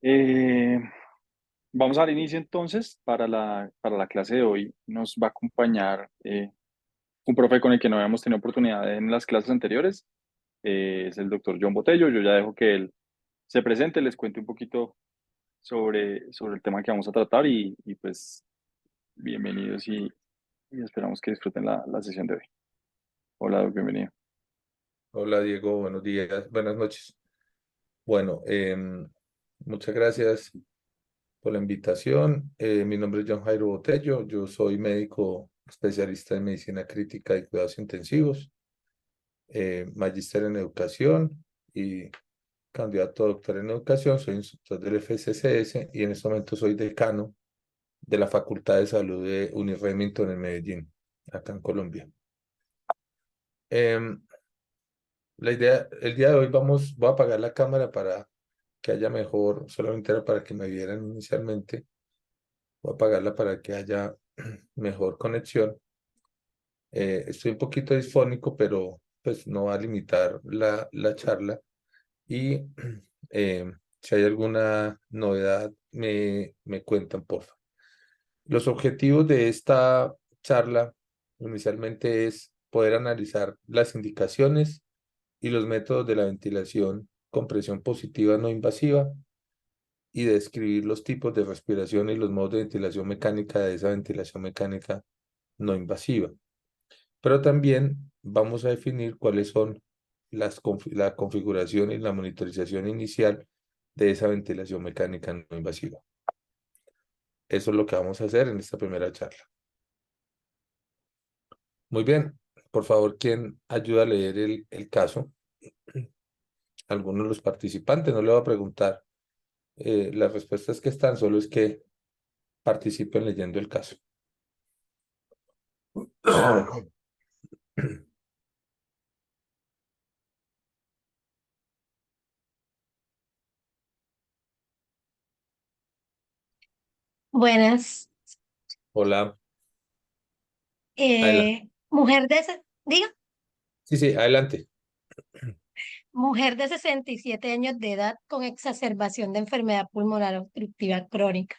Eh, Vamos al inicio entonces. Para la clase de hoy nos va a acompañar un profe con el que no habíamos tenido oportunidad en las clases anteriores. Es el doctor John Botello. Yo ya dejo que él se presente, les cuente un poquito sobre el tema que vamos a tratar y pues bienvenidos y esperamos que disfruten la sesión de hoy. Hola, doc, bienvenido. Hola Diego, buenos días, buenas noches. Bueno, muchas gracias por la invitación. Mi nombre es John Jairo Botello, yo soy médico especialista en medicina crítica y cuidados intensivos, magíster en educación y candidato a doctor en educación. Soy instructor del FCCS y en este momento soy decano de la Facultad de Salud de Remington en Medellín, acá en Colombia. Em, el día de hoy voy a apagar la cámara para que haya mejor, solamente era para que me vieran inicialmente, voy a apagarla para que haya mejor conexión. Estoy un poquito disfónico, pero pues no va a limitar la charla y si hay alguna novedad me cuentan, por favor. Los objetivos de esta charla inicialmente es poder analizar las indicaciones y los métodos de la ventilación con presión positiva no invasiva y describir los tipos de respiración y los modos de ventilación mecánica de esa ventilación mecánica no invasiva. Pero también vamos a definir cuáles son la configuración y la monitorización inicial de esa ventilación mecánica no invasiva. Eso es lo que vamos a hacer en esta primera charla. Muy bien, por favor, ¿quién ayuda a leer el caso? Algunos de los participantes, no le voy a preguntar las respuestas que están, solo es que participen leyendo el caso. Buenas. Hola, adelante. Mujer diga, Sí, sí, adelante. mujer de 67 años de edad con exacerbación de enfermedad pulmonar obstructiva crónica.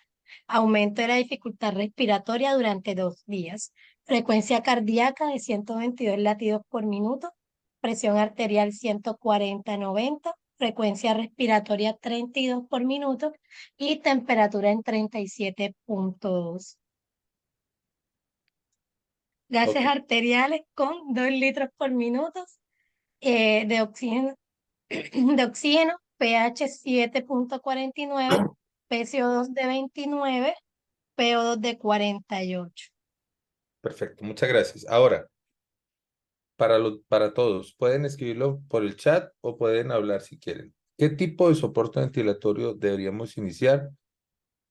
Aumento de la dificultad respiratoria durante 2 días. Frecuencia cardíaca de 122 latidos por minuto. Presión arterial 140/90. Frecuencia respiratoria 32 por minuto. Y temperatura en 37,2. Gases Ok, arteriales con 2 litros por minuto. De oxígeno, de oxígeno, pH 7,49, PCO2 de 29, PO2 de 48. perfecto, muchas gracias. Ahora, para todos, pueden escribirlo por el chat o pueden hablar si quieren. ¿Qué tipo de soporte ventilatorio deberíamos iniciar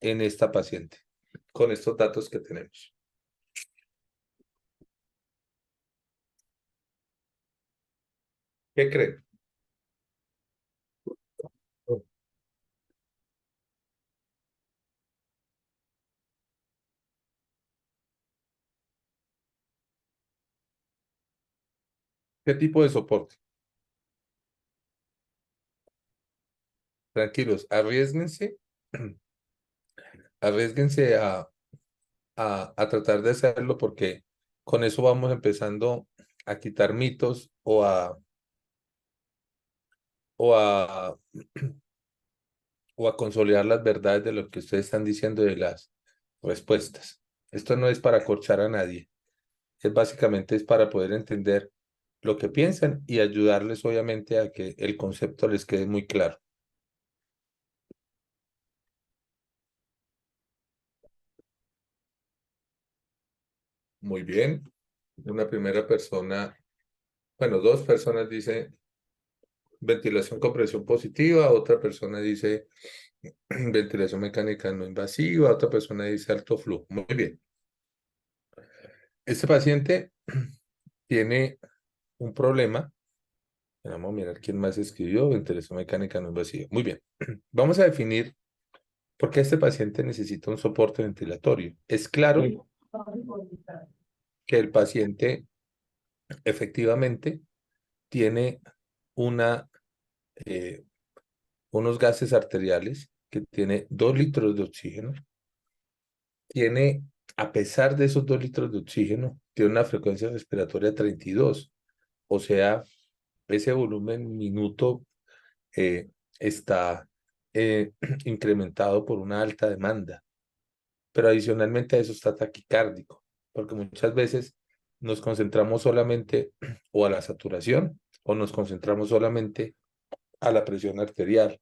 en esta paciente con estos datos que tenemos? ¿Qué creen? ¿Qué tipo de soporte? Tranquilos, arriesguense a tratar de hacerlo porque con eso vamos empezando a quitar mitos o a, o a consolidar las verdades de lo que ustedes están diciendo de las respuestas. Esto no es para acorchar a nadie, es básicamente es para poder entender lo que piensan y ayudarles obviamente a que el concepto les quede muy claro. Muy bien. Una primera persona, bueno, dos personas dicen ventilación con presión positiva, otra persona dice ventilación mecánica no invasiva, otra persona dice alto flujo. Muy bien. Este paciente tiene un problema. Vamos a mirar quién más escribió ventilación mecánica no invasiva. Muy bien. Vamos a definir por qué este paciente necesita un soporte ventilatorio. Es claro que el paciente efectivamente tiene una, eh, unos gases arteriales que tiene 2 litros de oxígeno, tiene, a pesar de esos 2 litros de oxígeno, tiene una frecuencia respiratoria 32, o sea, ese volumen minuto eh, está incrementado por una alta demanda, pero adicionalmente a eso está taquicárdico, porque muchas veces nos concentramos solamente o a la saturación o nos concentramos solamente a la presión arterial.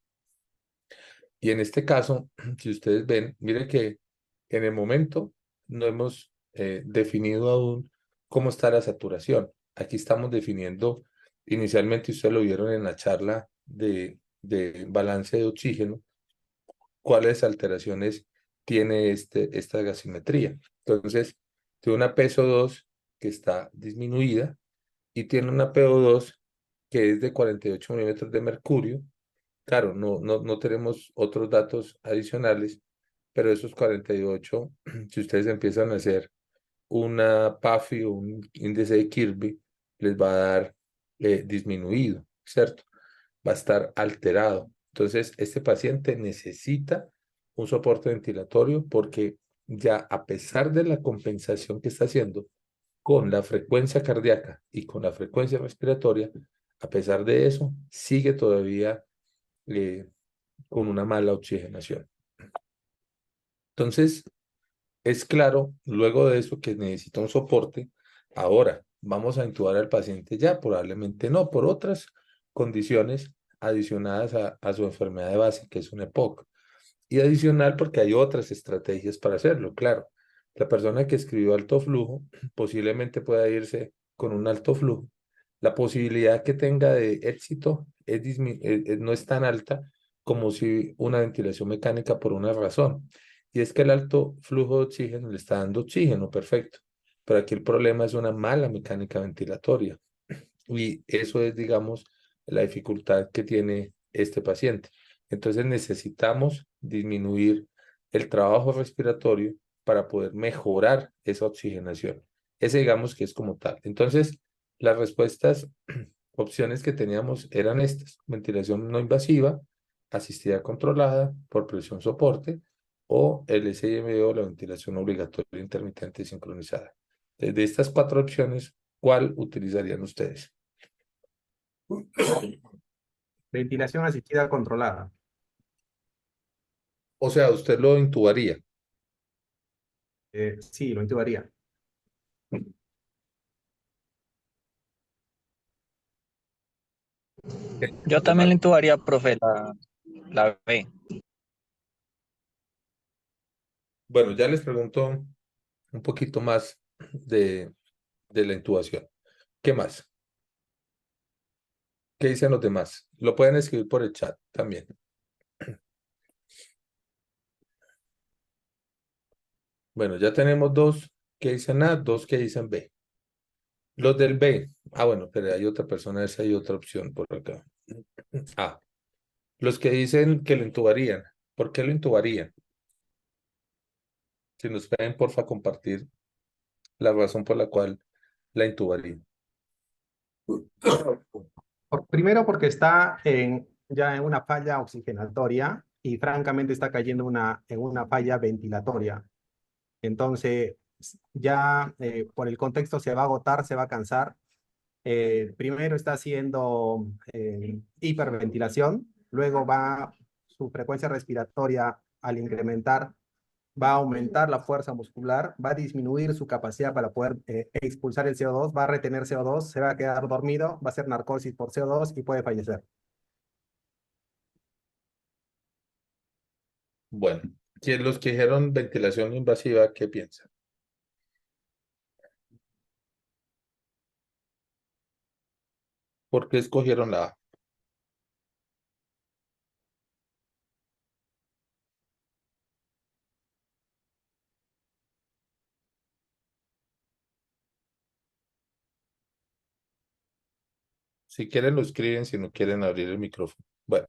Y en este caso, si ustedes ven, miren que en el momento no hemos definido aún cómo está la saturación. Aquí estamos definiendo, inicialmente ustedes lo vieron en la charla de balance de oxígeno, cuáles alteraciones tiene esta gasimetría. Entonces, tiene una PSO2 que está disminuida y tiene una PO2 que es de 48 milímetros de mercurio. Claro, no tenemos otros datos adicionales, pero esos 48, si ustedes empiezan a hacer una PAFI o un índice de Kirby, les va a dar disminuido, ¿cierto? Va a estar alterado. Entonces, este paciente necesita un soporte ventilatorio porque ya a pesar de la compensación que está haciendo con la frecuencia cardíaca y con la frecuencia respiratoria, a pesar de eso, sigue todavía eh, con una mala oxigenación. Entonces, es claro, luego de eso, que necesita un soporte. Ahora, ¿vamos a intubar al paciente ya? Probablemente no, por otras condiciones adicionadas a su enfermedad de base, que es un EPOC. Y adicional porque hay otras estrategias para hacerlo, claro. La persona que escribió alto flujo posiblemente pueda irse con un alto flujo. La posibilidad que tenga de éxito no es tan alta como si una ventilación mecánica por una razón. Y es que el alto flujo de oxígeno le está dando oxígeno, perfecto. Pero aquí el problema es una mala mecánica ventilatoria. Y eso es, digamos, la dificultad que tiene este paciente. Entonces necesitamos disminuir el trabajo respiratorio para poder mejorar esa oxigenación. Ese digamos que es como tal. Entonces, las respuestas, opciones que teníamos eran estas: ventilación no invasiva, asistida controlada por presión soporte, o el SIMO, la ventilación obligatoria intermitente sincronizada. De estas 4 opciones, ¿cuál utilizarían ustedes? Ventilación asistida controlada. O sea, usted lo intubaría. Sí, lo intubaría. Yo también le intubaría, profe, la B. Bueno, ya les pregunto un poquito más de la intubación. ¿Qué más? ¿Qué dicen los demás? Lo pueden escribir por el chat también. Bueno, ya tenemos 2 que dicen A, 2 que dicen B. Los del B. Ah, bueno, pero hay otra persona, esa hay otra opción por acá. A. Los que dicen que lo intubarían. ¿Por qué lo intubarían? Si nos pueden, porfa, compartir la razón por la cual la intubarían. Primero porque está ya en una falla oxigenatoria y francamente está cayendo en una falla ventilatoria. Entonces, ya por el contexto se va a agotar, se va a cansar. Primero está haciendo hiperventilación, luego su frecuencia respiratoria al incrementar va a aumentar la fuerza muscular, va a disminuir su capacidad para poder expulsar el CO2, va a retener CO2, se va a quedar dormido, va a hacer narcosis por CO2 y puede fallecer. Bueno, los que dijeron ventilación invasiva, ¿qué piensan? ¿Por qué escogieron la A? Si quieren lo escriben, si no quieren abrir el micrófono. Bueno,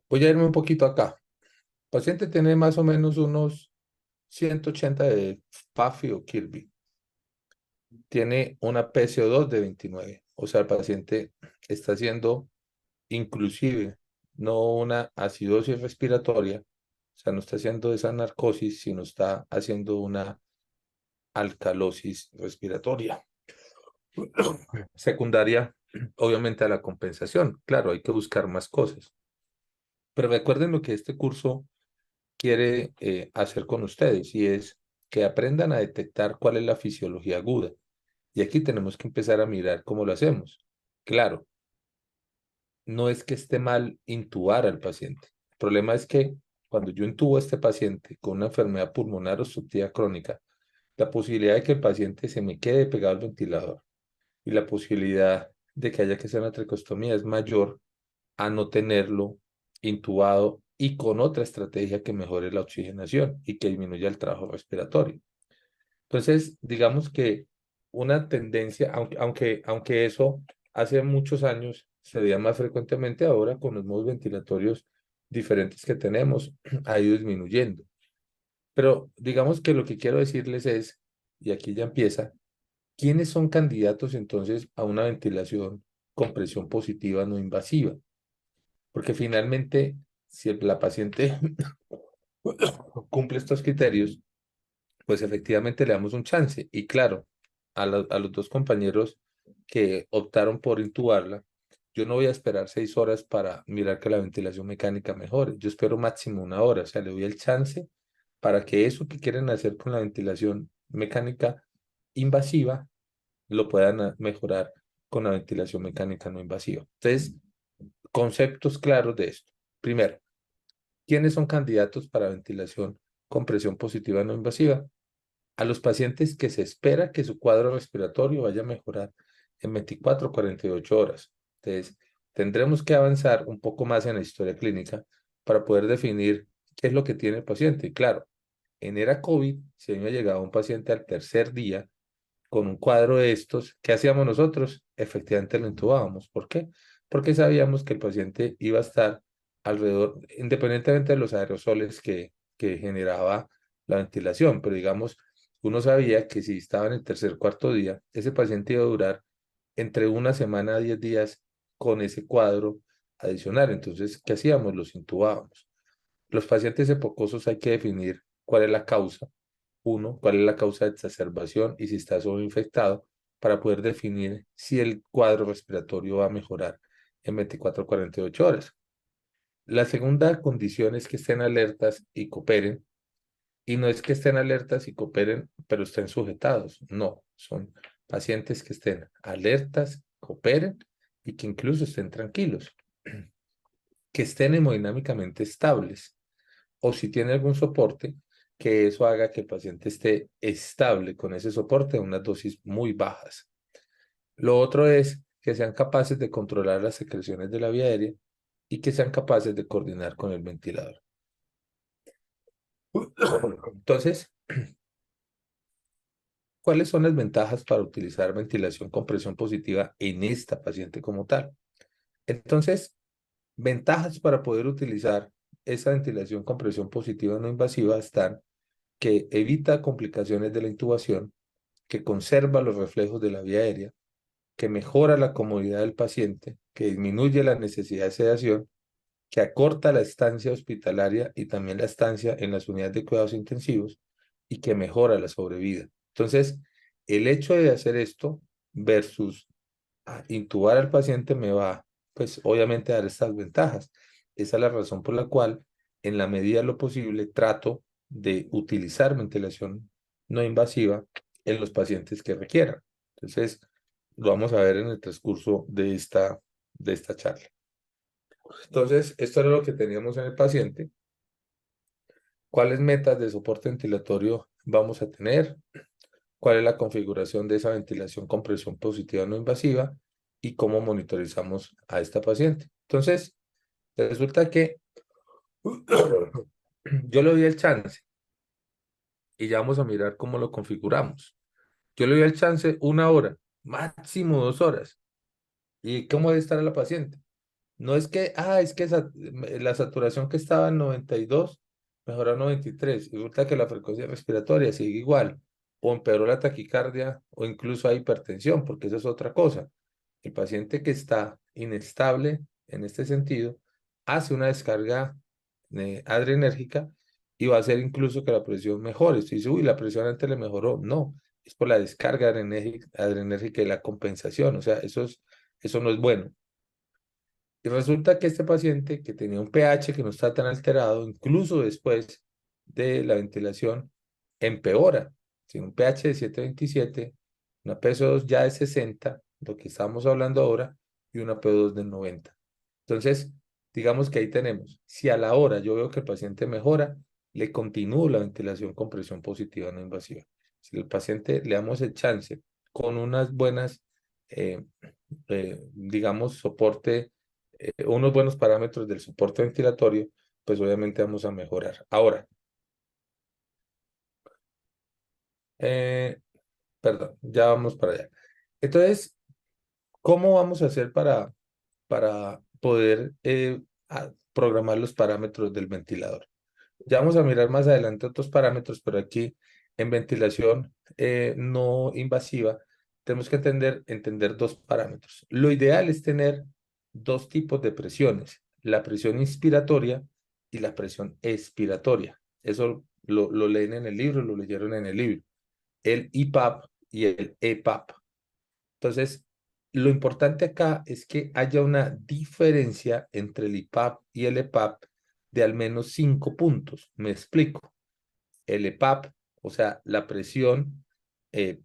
voy a irme un poquito acá. El paciente tiene más o menos unos 180 de PAFI o Kirby. Tiene una PCO2 de 29. O sea, el paciente está haciendo inclusive no una acidosis respiratoria, o sea, no está haciendo esa narcosis, sino está haciendo una alcalosis respiratoria. Secundaria, obviamente, a la compensación. Claro, hay que buscar más cosas. Pero recuerden lo que este curso quiere hacer con ustedes y es que aprendan a detectar cuál es la fisiología aguda. Y aquí tenemos que empezar a mirar cómo lo hacemos. Claro, no es que esté mal intubar al paciente. El problema es que cuando yo intubo a este paciente con una enfermedad pulmonar obstructiva crónica, la posibilidad de que el paciente se me quede pegado al ventilador y la posibilidad de que haya que hacer una tracostomía es mayor a no tenerlo intubado y con otra estrategia que mejore la oxigenación y que disminuya el trabajo respiratorio. Entonces, digamos que una tendencia, aunque eso hace muchos años se veía más frecuentemente, ahora con los modos ventilatorios diferentes que tenemos, ha ido disminuyendo. Pero digamos que lo que quiero decirles es, y aquí ya empieza, ¿quiénes son candidatos entonces a una ventilación con presión positiva no invasiva? Porque finalmente, si la paciente cumple estos criterios, pues efectivamente le damos un chance. Y claro, a los dos compañeros que optaron por intubarla, yo no voy a esperar 6 horas para mirar que la ventilación mecánica mejore. Yo espero máximo 1 hora. O sea, le doy el chance para que eso que quieren hacer con la ventilación mecánica invasiva lo puedan mejorar con la ventilación mecánica no invasiva. Entonces, conceptos claros de esto. Primero, ¿quiénes son candidatos para ventilación con presión positiva no invasiva? A los pacientes que se espera que su cuadro respiratorio vaya a mejorar en 24 o 48 horas. Entonces, tendremos que avanzar un poco más en la historia clínica para poder definir qué es lo que tiene el paciente. Y claro, en era COVID, si a mí me llegaba un paciente al tercer día con un cuadro de estos, ¿qué hacíamos nosotros? Efectivamente lo intubábamos. ¿Por qué? Porque sabíamos que el paciente iba a estar alrededor, independientemente de los aerosoles que generaba la ventilación, pero digamos, uno sabía que si estaba en el tercer, cuarto día, ese paciente iba a durar entre 1 semana a 10 días con ese cuadro adicional. Entonces, ¿qué hacíamos? Los intubábamos. Los pacientes epocosos hay que definir cuál es la causa. Uno, cuál es la causa de exacerbación y si está sobreinfectado para poder definir si el cuadro respiratorio va a mejorar en 24 o 48 horas. La segunda condición es que estén alertas y cooperen. Y no es que estén alertas y cooperen, pero estén sujetados. No, son pacientes que estén alertas, cooperen y que incluso estén tranquilos, que estén hemodinámicamente estables o si tiene algún soporte, que eso haga que el paciente esté estable con ese soporte a unas dosis muy bajas. Lo otro es que sean capaces de controlar las secreciones de la vía aérea y que sean capaces de coordinar con el ventilador. Entonces, ¿cuáles son las ventajas para utilizar ventilación con presión positiva en esta paciente como tal? Entonces, ventajas para poder utilizar esa ventilación con presión positiva no invasiva están que evita complicaciones de la intubación, que conserva los reflejos de la vía aérea, que mejora la comodidad del paciente, que disminuye la necesidad de sedación, que acorta la estancia hospitalaria y también la estancia en las unidades de cuidados intensivos y que mejora la sobrevida. Entonces, el hecho de hacer esto versus intubar al paciente me va, pues obviamente a dar estas ventajas. Esa es la razón por la cual, en la medida de lo posible, trato de utilizar ventilación no invasiva en los pacientes que requieran. Entonces, lo vamos a ver en el transcurso de esta charla. Entonces, esto era lo que teníamos en el paciente. ¿Cuáles metas de soporte ventilatorio vamos a tener? ¿Cuál es la configuración de esa ventilación con presión positiva no invasiva? Y cómo monitorizamos a esta paciente. Entonces, resulta que yo le doy el chance y ya vamos a mirar cómo lo configuramos. Yo le doy el chance 1 hora, máximo 2 horas. ¿Y cómo debe estar la paciente? No es que, es que la saturación que estaba en 92 mejoró a 93. Y resulta que la frecuencia respiratoria sigue igual. O empeoró la taquicardia o incluso hay hipertensión, porque eso es otra cosa. El paciente que está inestable en este sentido hace una descarga adrenérgica y va a hacer incluso que la presión mejore. Usted dice, uy, la presión antes le mejoró. No, es por la descarga adrenérgica y la compensación. O sea, eso no es bueno. Y resulta que este paciente que tenía un pH que no está tan alterado, incluso después de la ventilación, empeora. Tiene un pH de 7.27, una PSO2 ya de 60, lo que estamos hablando ahora, y una PO2 de 90. Entonces, digamos que ahí tenemos, si a la hora yo veo que el paciente mejora, le continúo la ventilación con presión positiva no invasiva. Si el paciente le damos el chance con unas buenas, digamos, soporte, unos buenos parámetros del soporte ventilatorio, pues obviamente vamos a mejorar. Ahora, perdón, ya vamos para allá. Entonces, ¿cómo vamos a hacer para poder programar los parámetros del ventilador? Ya vamos a mirar más adelante otros parámetros, pero aquí en ventilación no invasiva tenemos que entender dos parámetros. Lo ideal es tener dos tipos de presiones, la presión inspiratoria y la presión expiratoria. Eso lo leen en el libro, lo leyeron en el libro. El IPAP y el EPAP. Entonces, lo importante acá es que haya una diferencia entre el IPAP y el EPAP de al menos 5 puntos. Me explico. El EPAP, o sea, la presión de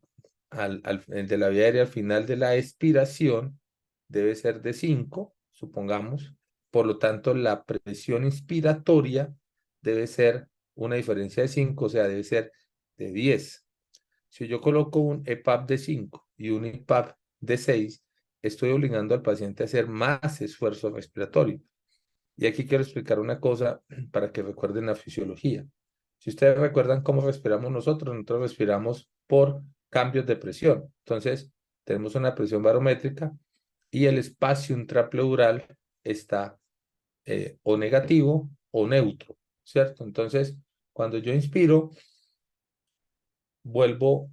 la vía aérea al final de la expiración debe ser de 5, supongamos. Por lo tanto, la presión inspiratoria debe ser una diferencia de 5, o sea, debe ser de 10. Si yo coloco un EPAP de 5 y un EPAP de 6, estoy obligando al paciente a hacer más esfuerzo respiratorio. Y aquí quiero explicar una cosa para que recuerden la fisiología. Si ustedes recuerdan cómo respiramos nosotros respiramos por cambios de presión. Entonces, tenemos una presión barométrica y el espacio intrapleural está o negativo o neutro, ¿cierto? Entonces, cuando yo inspiro, vuelvo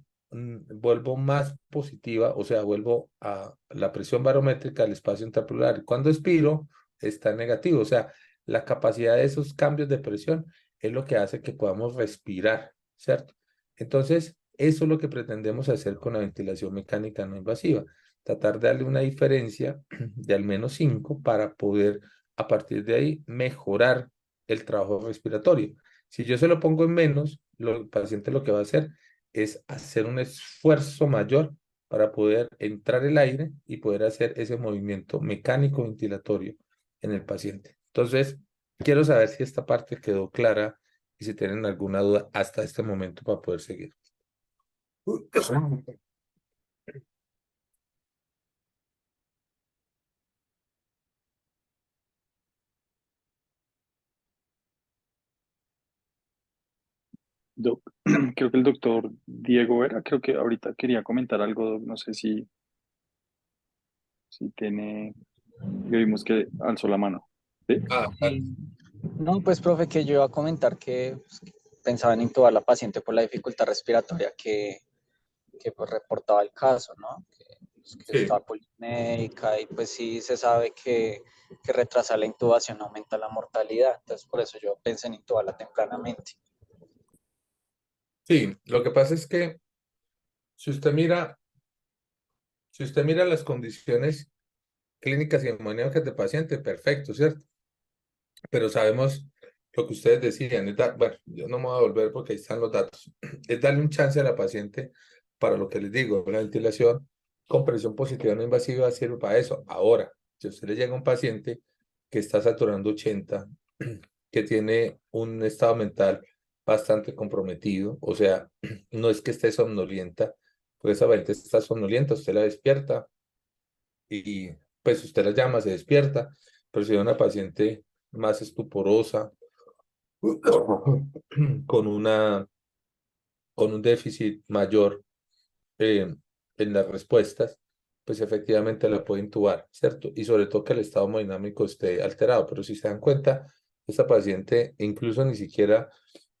más positiva, o sea, vuelvo a la presión barométrica al espacio intrapleural. Cuando expiro, está negativo, o sea, la capacidad de esos cambios de presión es lo que hace que podamos respirar, ¿cierto? Entonces, eso es lo que pretendemos hacer con la ventilación mecánica no invasiva, tratar de darle una diferencia de al menos 5 para poder, a partir de ahí, mejorar el trabajo respiratorio. Si yo se lo pongo en menos, el paciente lo que va a hacer es hacer un esfuerzo mayor para poder entrar el aire y poder hacer ese movimiento mecánico ventilatorio en el paciente. Entonces, quiero saber si esta parte quedó clara y si tienen alguna duda hasta este momento para poder seguir. Creo que el doctor Diego Vera, creo que ahorita quería comentar algo, doc, no sé si tiene, que vimos que alzó la mano. ¿Sí? Y, no, pues, profe, que yo iba a comentar que, pues, que pensaba en intubar a la paciente por la dificultad respiratoria que pues, reportaba el caso, ¿no? Que Sí. estaba polimédica y pues sí se sabe que retrasar la intubación aumenta la mortalidad. Entonces, por eso yo pensé en intubarla tempranamente. Sí, lo que pasa es que si usted mira, si usted mira las condiciones clínicas y hemodinámicas del paciente, perfecto, ¿cierto? Pero sabemos lo que ustedes decían, bueno, yo no me voy a volver porque ahí están los datos, es darle un chance a la paciente para lo que les digo, la ventilación con presión positiva no invasiva sirve para eso. Ahora, si a usted le llega un paciente que está saturando 80, que tiene un estado mental bastante comprometido, o sea, no es que esté somnolienta, pues esa paciente está somnolienta, usted la despierta y pues usted la llama, se despierta, pero si es una paciente más estuporosa, con con un déficit mayor en las respuestas, pues efectivamente la puede intubar, ¿cierto? Y sobre todo que el estado hemodinámico esté alterado, pero si se dan cuenta, esta paciente incluso ni siquiera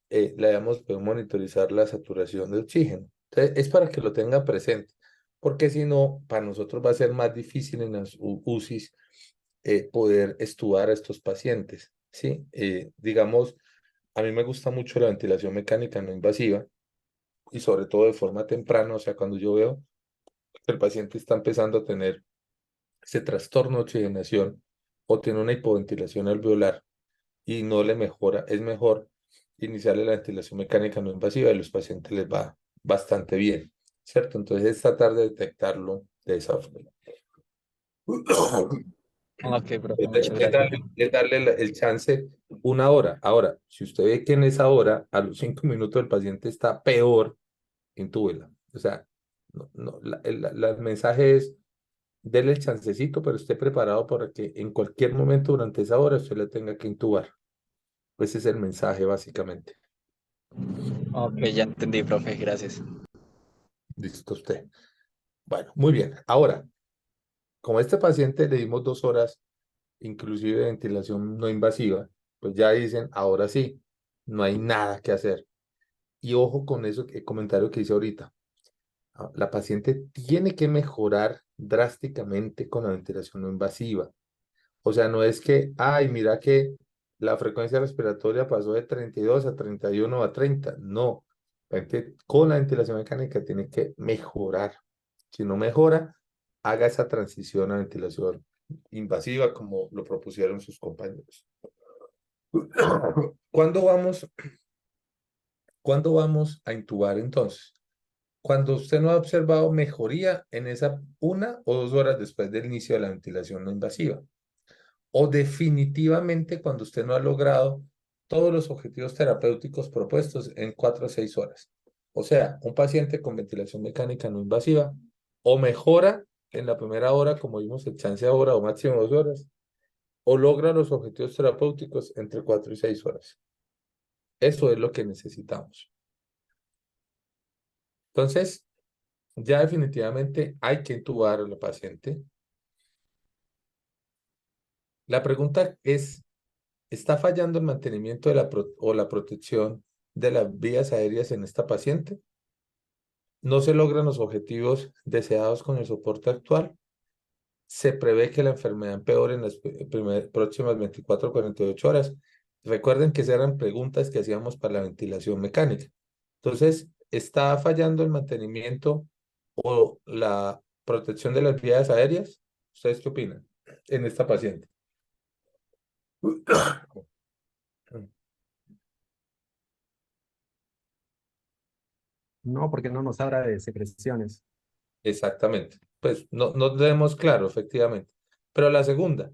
le habíamos podido monitorizar la saturación de oxígeno. Entonces, es para que lo tengan presente, porque si no, para nosotros va a ser más difícil en las UCIs poder estudiar a estos pacientes, ¿sí? Digamos, a mí me gusta mucho la ventilación mecánica no invasiva y sobre todo de forma temprana, o sea, cuando yo veo que el paciente está empezando a tener ese trastorno de oxigenación o tiene una hipoventilación alveolar y no le mejora, es mejor iniciarle la ventilación mecánica no invasiva y a los pacientes les va bastante bien, ¿cierto? Entonces es tratar de detectarlo de esa forma. Ok, profe, muchas gracias. Es darle el chance una hora. Ahora, si usted ve que en esa hora, a los 5 minutos, el paciente está peor, intúbela. O sea, el mensaje es, dele el chancecito, pero esté preparado para que en cualquier momento durante esa hora usted le tenga que intubar. Ese es el mensaje, básicamente. Ok, ya entendí, profe, gracias. Listo usted. Bueno, muy bien. Ahora, como a este paciente le dimos 2 horas, inclusive de ventilación no invasiva, pues ya dicen, ahora sí, no hay nada que hacer. Y ojo con eso, el comentario que hice ahorita. La paciente tiene que mejorar drásticamente con la ventilación no invasiva. O sea, no es que, ay, mira que la frecuencia respiratoria pasó de 32 a 31 a 30. No, con la ventilación mecánica tiene que mejorar. Si no mejora, haga esa transición a ventilación invasiva como lo propusieron sus compañeros. ¿Cuándo vamos, ¿cuándo vamos a intubar entonces? Cuando usted no ha observado mejoría en esa 1 o 2 horas después del inicio de la ventilación no invasiva. O definitivamente cuando usted no ha logrado todos los objetivos terapéuticos propuestos en 4 a 6 horas. O sea, un paciente con ventilación mecánica no invasiva o mejora en la primera hora, como vimos el chance ahora, o máximo 2 horas, o logra los objetivos terapéuticos entre 4 y 6 horas. Eso es lo que necesitamos. Entonces, ya definitivamente hay que intubar al paciente. La pregunta es, ¿está fallando el mantenimiento de o la protección de las vías aéreas en esta paciente? ¿No se logran los objetivos deseados con el soporte actual? ¿Se prevé que la enfermedad empeore en las próximas 24 o 48 horas? Recuerden que esas eran preguntas que hacíamos para la ventilación mecánica. Entonces, ¿está fallando el mantenimiento o la protección de las vías aéreas? ¿Ustedes qué opinan en esta paciente? No, porque no nos habla de secreciones. Exactamente. Pues no tenemos claro, efectivamente. Pero la segunda,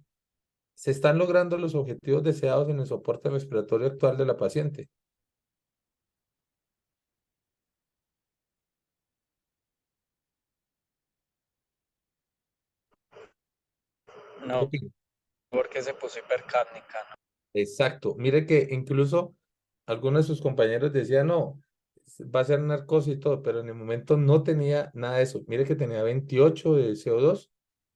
¿se están logrando los objetivos deseados en el soporte respiratorio actual de la paciente? ¿Qué No, opina? porque se puso hipercárnica, ¿no? Exacto. Mire que incluso algunos de sus compañeros decían, no, va a ser narcosis y todo, pero en el momento no tenía nada de eso. Mire que tenía 28 de CO2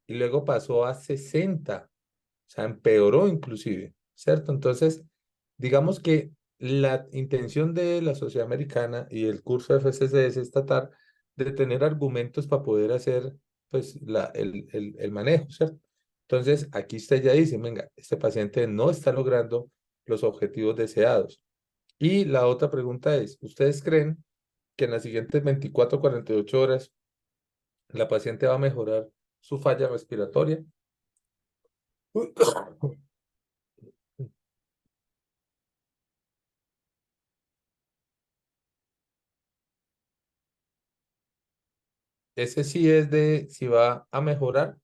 y luego pasó a 60. O sea, empeoró inclusive, ¿cierto? Entonces, digamos que la intención de la Sociedad Americana y el curso de FCC es tratar de tener argumentos para poder hacer, pues, el manejo, ¿cierto? Entonces, aquí usted ya dice, venga, este paciente no está logrando los objetivos deseados. Y la otra pregunta es, ¿ustedes creen que en las siguientes 24 o 48 horas la paciente va a mejorar su falla respiratoria? Ese sí es de si va a mejorar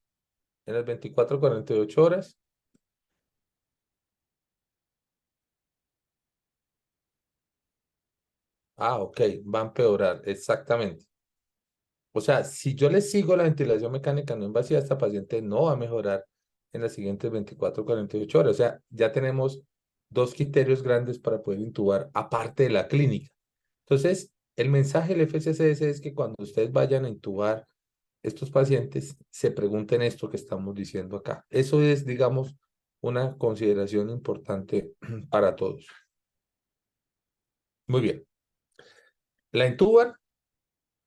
en las 24 o 48 horas. Ah, ok, va a empeorar, exactamente. O sea, si yo le sigo la ventilación mecánica no invasiva, esta paciente no va a mejorar en las siguientes 24 o 48 horas. O sea, ya tenemos dos criterios grandes para poder intubar, aparte de la clínica. Entonces, el mensaje del FCCS es que cuando ustedes vayan a intubar estos pacientes, se pregunten esto que estamos diciendo acá. Eso es, digamos, una consideración importante para todos. Muy bien. La intuban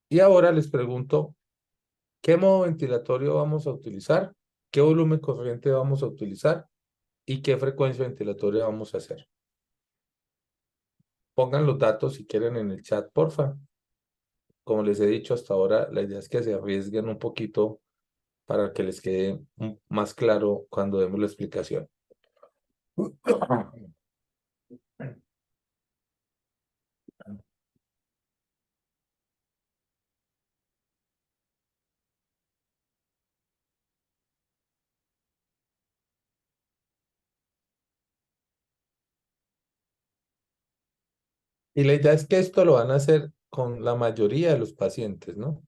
y ahora les pregunto, ¿qué modo ventilatorio vamos a utilizar? qué volumen corriente vamos a utilizar y qué frecuencia ventilatoria vamos a hacer. Pongan los datos si quieren en el chat, porfa. Como les he dicho hasta ahora, la idea es que se arriesguen un poquito para que les quede más claro cuando demos la explicación. Y la idea es que esto lo van a hacer con la mayoría de los pacientes, ¿no?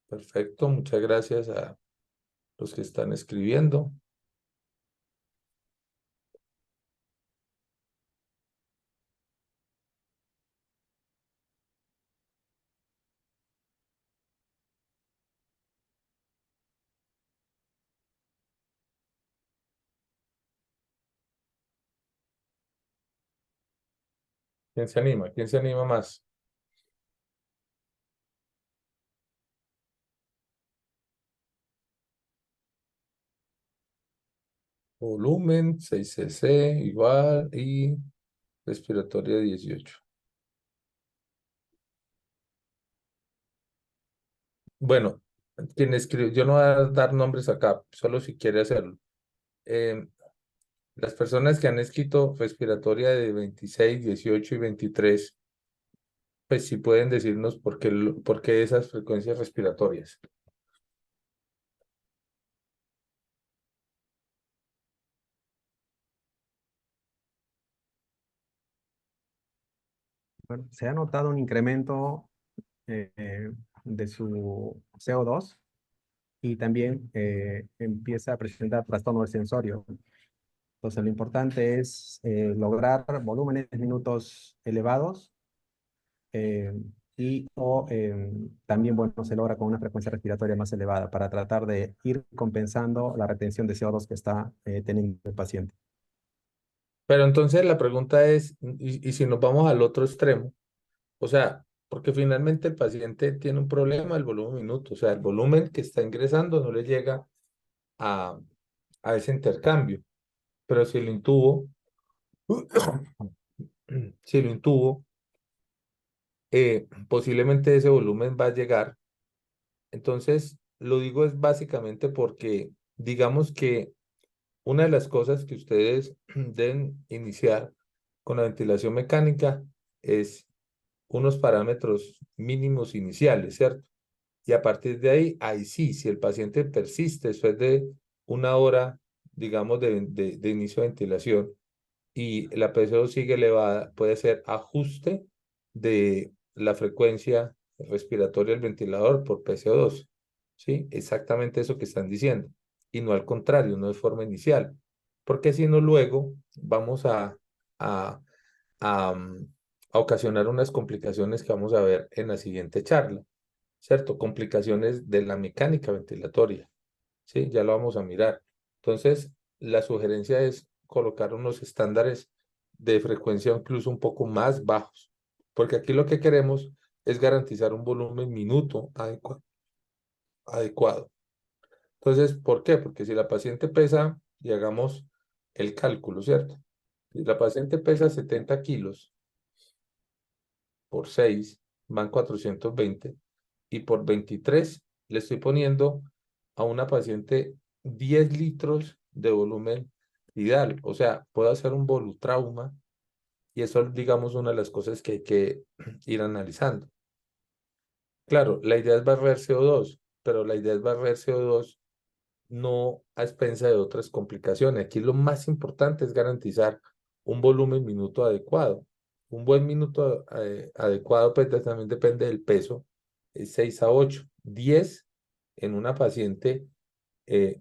Perfecto, muchas gracias a los que están escribiendo. ¿Quién se anima? ¿Quién se anima más? Volumen 6 cc igual y respiratoria 18. Bueno, quien escribe, yo no voy a dar nombres acá, solo si quiere hacerlo. Las personas que han escrito respiratoria de 26, 18 y 23, pues sí pueden decirnos por qué esas frecuencias respiratorias. Bueno, se ha notado un incremento de su CO2 y también empieza a presentar trastorno del sensorio. Entonces, lo importante es lograr volúmenes de minutos elevados eh, también, bueno, se logra con una frecuencia respiratoria más elevada para tratar de ir compensando la retención de CO2 que está teniendo el paciente. Pero entonces la pregunta es, y si nos vamos al otro extremo, o sea, porque finalmente el paciente tiene un problema del volumen minuto, o sea, el volumen que está ingresando no le llega a, a ese intercambio, pero si lo intubo, si lo intubo, posiblemente ese volumen va a llegar. Entonces, lo digo es básicamente porque digamos que una de las cosas que ustedes deben iniciar con la ventilación mecánica es unos parámetros mínimos iniciales, ¿cierto? Y a partir de ahí, ahí sí, si el paciente persiste después de una hora, digamos, de inicio de ventilación y la PCO sigue elevada, puede ser ajuste de la frecuencia respiratoria del ventilador por PCO2. ¿Sí? Exactamente eso que están diciendo. Y no al contrario, no de forma inicial. Porque si no, luego vamos a, a ocasionar unas complicaciones que vamos a ver en la siguiente charla. ¿Cierto? Complicaciones de la mecánica ventilatoria. ¿Sí? Ya lo vamos a mirar. Entonces, la sugerencia es colocar unos estándares de frecuencia incluso un poco más bajos, porque aquí lo que queremos es garantizar un volumen minuto adecuado. Entonces, ¿por qué? Porque si la paciente pesa, y hagamos el cálculo, ¿cierto? Si la paciente pesa 70 kilos por 6 van 420 y por 23 le estoy poniendo a una paciente 10 litros de volumen ideal. O sea, puedo hacer un volutrauma y eso es, digamos, una de las cosas que hay que ir analizando. Claro, la idea es barrer CO2, pero la idea es barrer CO2 no a expensa de otras complicaciones. Aquí lo más importante es garantizar un volumen minuto adecuado. Un buen minuto adecuado pues también depende del peso, es 6 a 8. 10 en una paciente,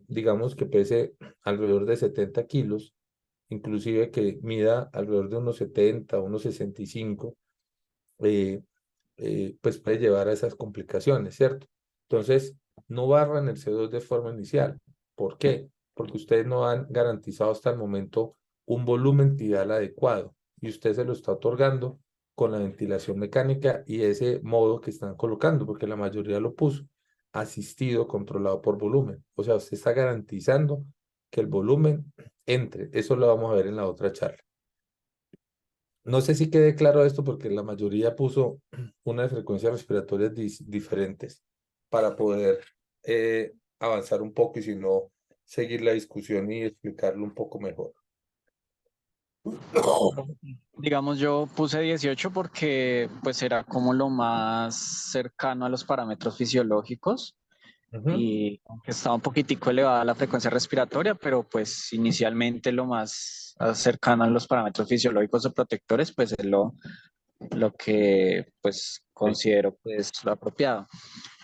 digamos que pese alrededor de 70 kilos, inclusive que mida alrededor de unos 70, unos 65, eh, pues puede llevar a esas complicaciones, ¿cierto? Entonces, no barran el CO2 de forma inicial. ¿Por qué? Porque ustedes no han garantizado hasta el momento un volumen tidal adecuado y usted se lo está otorgando con la ventilación mecánica y ese modo que están colocando, porque la mayoría lo puso. asistido controlado por volumen. O sea, usted está garantizando que el volumen entre. Eso lo vamos a ver en la otra charla. No sé si quede claro esto porque la mayoría puso unas frecuencias respiratorias diferentes para poder avanzar un poco y si no, seguir la discusión y explicarlo un poco mejor. Digamos, yo puse 18 porque pues era como lo más cercano a los parámetros fisiológicos Ujú. y aunque estaba un poquitico elevada la frecuencia respiratoria, pero pues inicialmente lo más cercano a los parámetros fisiológicos o protectores, pues es lo que pues Sí. considero pues lo apropiado.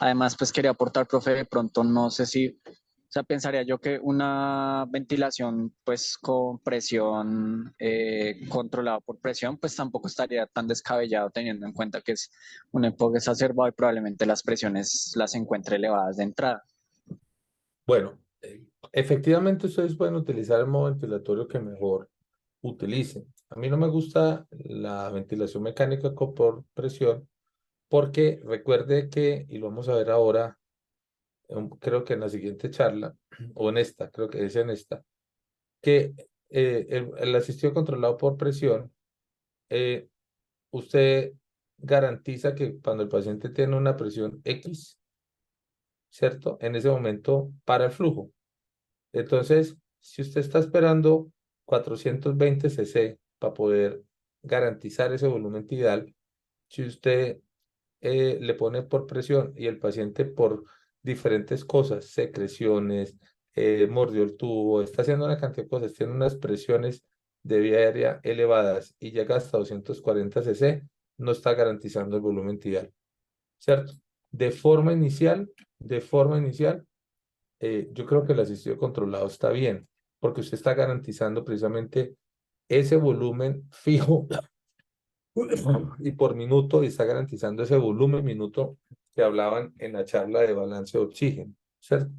Además, pues quería aportar, profe, de pronto no sé si, o sea, pensaría yo que una ventilación pues con presión, controlada por presión, pues tampoco estaría tan descabellado teniendo en cuenta que es un enfoque exacerbado y probablemente las presiones las encuentre elevadas de entrada. Bueno, efectivamente ustedes pueden utilizar el modo ventilatorio que mejor utilicen. A mí no me gusta la ventilación mecánica por presión porque recuerde que, y lo vamos a ver ahora, creo que en la siguiente charla, o en esta, creo que es en esta, que el asistido controlado por presión, eh, usted garantiza que cuando el paciente tiene una presión X, ¿cierto? En ese momento para el flujo. Entonces, si usted está esperando 420 cc para poder garantizar ese volumen tidal, si usted le pone por presión y el paciente por diferentes cosas, secreciones, mordió el tubo, está haciendo una cantidad de cosas, tiene unas presiones de vía aérea elevadas y llega hasta 240 cc, no está garantizando el volumen tidal, ¿cierto? De forma inicial, yo creo que el asistido controlado está bien, porque usted está garantizando precisamente ese volumen fijo y por minuto, y está garantizando ese volumen minuto que hablaban en la charla de balance de oxígeno, ¿cierto?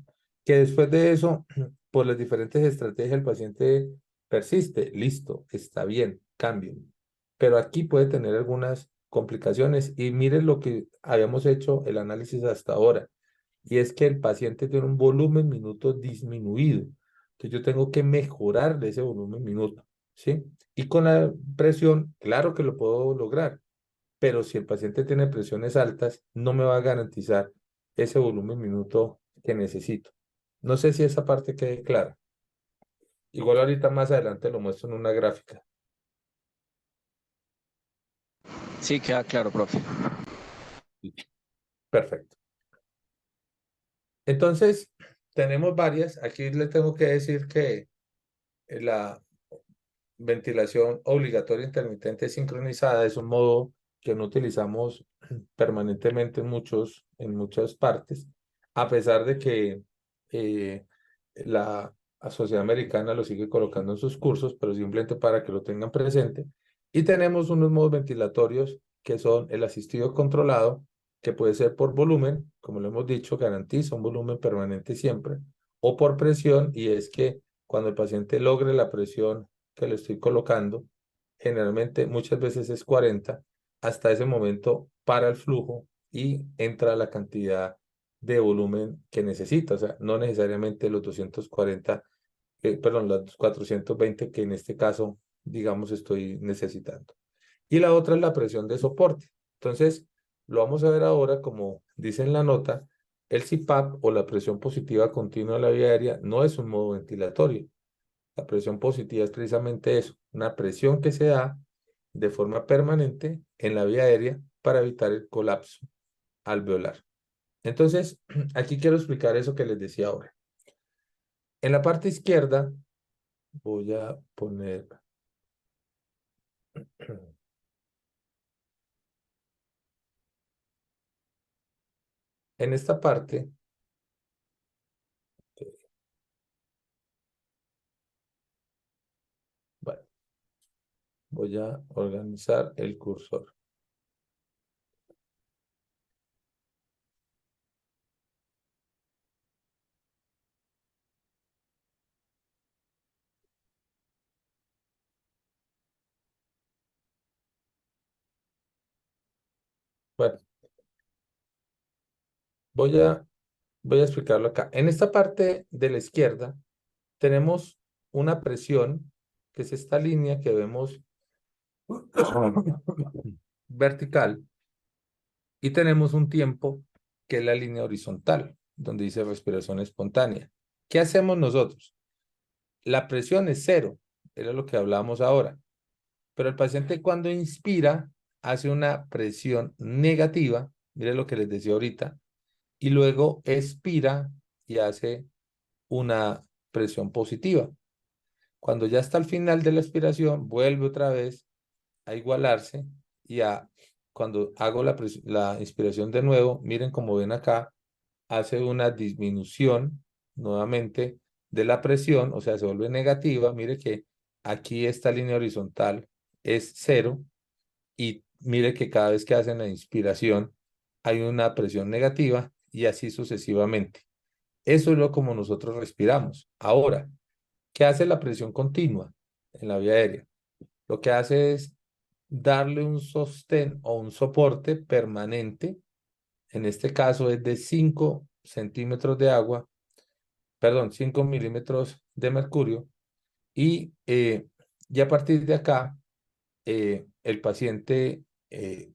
Que después de eso, por las diferentes estrategias, el paciente persiste, listo, está bien, cambien. Pero aquí puede tener algunas complicaciones y miren lo que habíamos hecho el análisis hasta ahora, y es que el paciente tiene un volumen minuto disminuido. Entonces yo tengo que mejorar de ese volumen minuto, ¿sí? Y con la presión, claro que lo puedo lograr, pero si el paciente tiene presiones altas, no me va a garantizar ese volumen minuto que necesito. No sé si esa parte quede clara. Igual ahorita más adelante lo muestro en una gráfica. Sí, queda claro, profe. Perfecto. Entonces, tenemos varias. Aquí le tengo que decir que la ventilación obligatoria intermitente sincronizada es un modo que no utilizamos permanentemente en muchas partes, a pesar de que eh, la Sociedad Americana lo sigue colocando en sus cursos, pero simplemente para que lo tengan presente. Y tenemos unos modos ventilatorios que son el asistido controlado, que puede ser por volumen, como lo hemos dicho, garantiza un volumen permanente siempre, o por presión, y es que cuando el paciente logre la presión que le estoy colocando, generalmente muchas veces es 40, hasta ese momento para el flujo y entra la cantidad de volumen que necesita, o sea, no necesariamente los 240, perdón, los 420 que en este caso, digamos, estoy necesitando. Y la otra es la presión de soporte. Entonces, lo vamos a ver ahora, como dice en la nota, el CPAP o la presión positiva continua de la vía aérea no es un modo ventilatorio. La presión positiva es precisamente eso, una presión que se da de forma permanente en la vía aérea para evitar el colapso alveolar. Entonces, aquí quiero explicar eso que les decía ahora. En la parte izquierda voy a poner, en esta parte, bueno, voy a organizar el cursor. Bueno, voy a Voy a explicarlo acá. En esta parte de la izquierda tenemos una presión, que es esta línea que vemos vertical, y tenemos un tiempo que es la línea horizontal, donde dice respiración espontánea. ¿Qué hacemos nosotros? La presión es cero, era lo que hablábamos ahora, pero el paciente cuando inspira hace una presión negativa, mire lo que les decía ahorita, y luego expira y hace una presión positiva. Cuando ya está al final de la expiración, vuelve otra vez a igualarse y cuando hago la inspiración de nuevo, miren como ven acá, hace una disminución nuevamente de la presión, o sea, se vuelve negativa. Mire que aquí esta línea horizontal es cero y mire que cada vez que hacen la inspiración hay una presión negativa y así sucesivamente. Eso es lo como nosotros respiramos. Ahora, ¿qué hace la presión continua en la vía aérea? Lo que hace es darle un sostén o un soporte permanente. En este caso es de 5 centímetros de agua, perdón, 5 milímetros de mercurio. Y a partir de acá, el paciente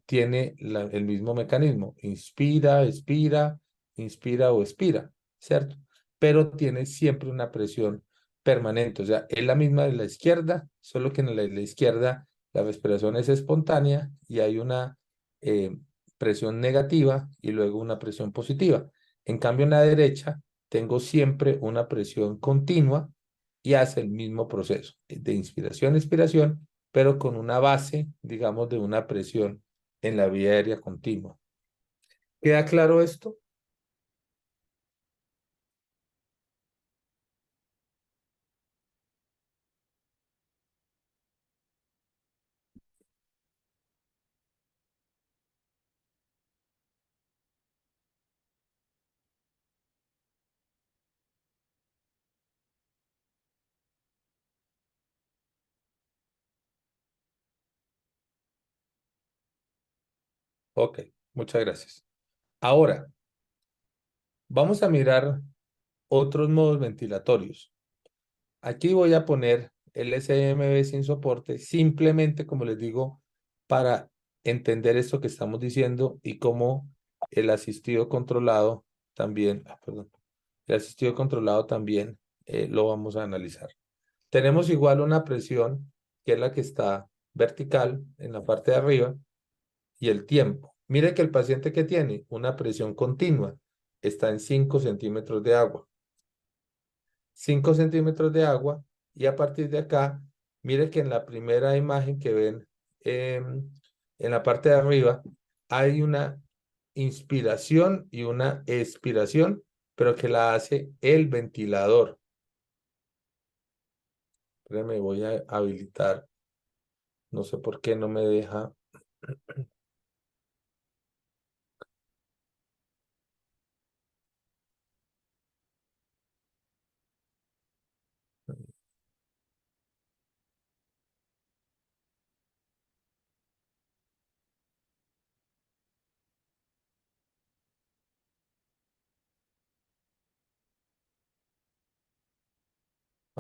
tiene el mismo mecanismo. Inspira, expira, inspira o expira, ¿cierto? Pero tiene siempre una presión permanente. O sea, es la misma de la izquierda, solo que en la izquierda la respiración es espontánea y hay una eh, presión negativa y luego una presión positiva. En cambio, en la derecha tengo siempre una presión continua y hace el mismo proceso de inspiración, expiración, pero con una base, digamos, de una presión en la vía aérea continua. ¿Queda claro esto? Ok, muchas gracias. Ahora, vamos a mirar otros modos ventilatorios. Aquí voy a poner el SMB sin soporte, simplemente, como les digo, para entender esto que estamos diciendo y cómo el asistido controlado también, perdón, el asistido controlado también lo vamos a analizar. Tenemos igual una presión, que es la que está vertical en la parte de arriba, y el tiempo. Mire que el paciente que tiene una presión continua está en 5 centímetros de agua. 5 centímetros de agua, y a partir de acá, mire que en la primera imagen que ven en la parte de arriba hay una inspiración y una expiración, pero que la hace el ventilador. Me voy a habilitar. No sé por qué no me deja.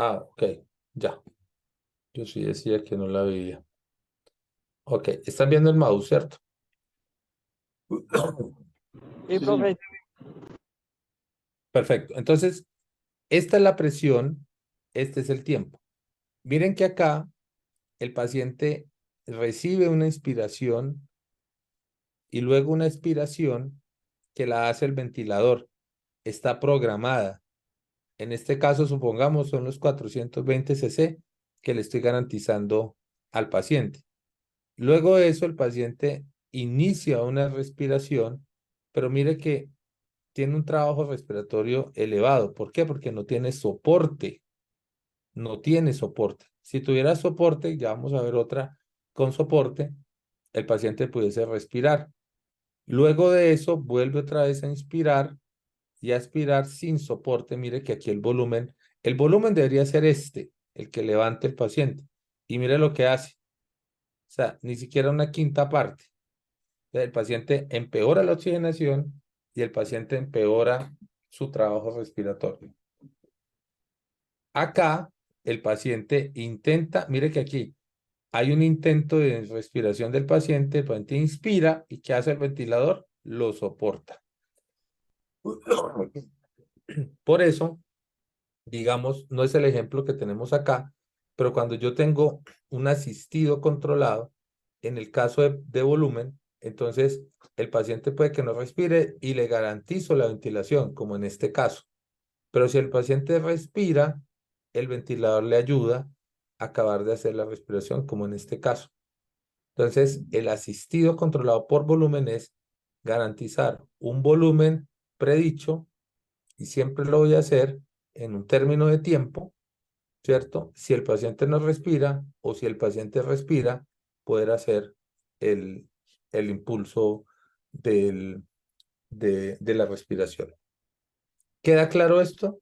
Ah, ok, ya. Yo sí decía que no la veía. Ok, están viendo el mouse, ¿cierto? Sí, profe. Perfecto. Entonces, esta es la presión, este es el tiempo. Miren que acá el paciente recibe una inspiración y luego una expiración que la hace el ventilador. Está programada. En este caso, supongamos, son los 420 cc que le estoy garantizando al paciente. Luego de eso, el paciente inicia una respiración, pero mire que tiene un trabajo respiratorio elevado. ¿Por qué? Porque no tiene soporte. No tiene soporte. Si tuviera soporte, ya vamos a ver otra con soporte, el paciente pudiese respirar. Luego de eso, vuelve otra vez a inspirar y a expirar sin soporte. Mire que aquí el volumen debería ser este, el que levante el paciente. Y mire lo que hace. O sea, ni siquiera una quinta parte. El paciente empeora la oxigenación y el paciente empeora su trabajo respiratorio. Acá el paciente intenta, mire que aquí hay un intento de respiración del paciente, el paciente inspira y ¿qué hace el ventilador? Lo soporta. Por eso, digamos, no es el ejemplo que tenemos acá, pero cuando yo tengo un asistido controlado, en el caso de volumen, entonces el paciente puede que no respire y le garantizo la ventilación, como en este caso. Pero si el paciente respira, el ventilador le ayuda a acabar de hacer la respiración, como en este caso. Entonces, el asistido controlado por volumen es garantizar un volumen predicho y siempre lo voy a hacer en un término de tiempo, ¿cierto? Si el paciente no respira o si el paciente respira, poder hacer el, el impulso de la respiración. ¿Queda claro esto?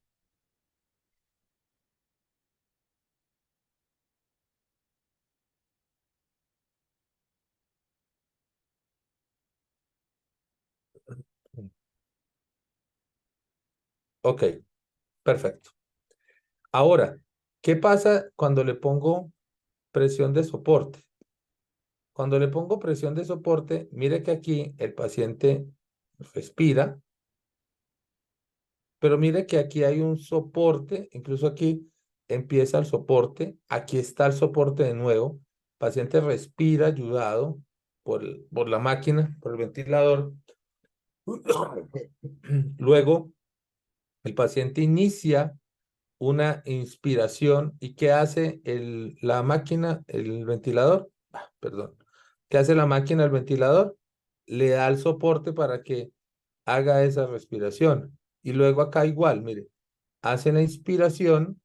Ok, perfecto. Ahora, ¿qué pasa cuando le pongo presión de soporte? Cuando le pongo presión de soporte, mire que aquí el paciente respira, pero mire que aquí hay un soporte, incluso aquí empieza el soporte, aquí está el soporte de nuevo, el paciente respira ayudado por la máquina, por el ventilador. Luego, el paciente inicia una inspiración y ¿qué hace la máquina, el ventilador? Perdón. ¿Qué hace la máquina, el ventilador? Le da el soporte para que haga esa respiración. Y luego acá igual, mire, hace la inspiración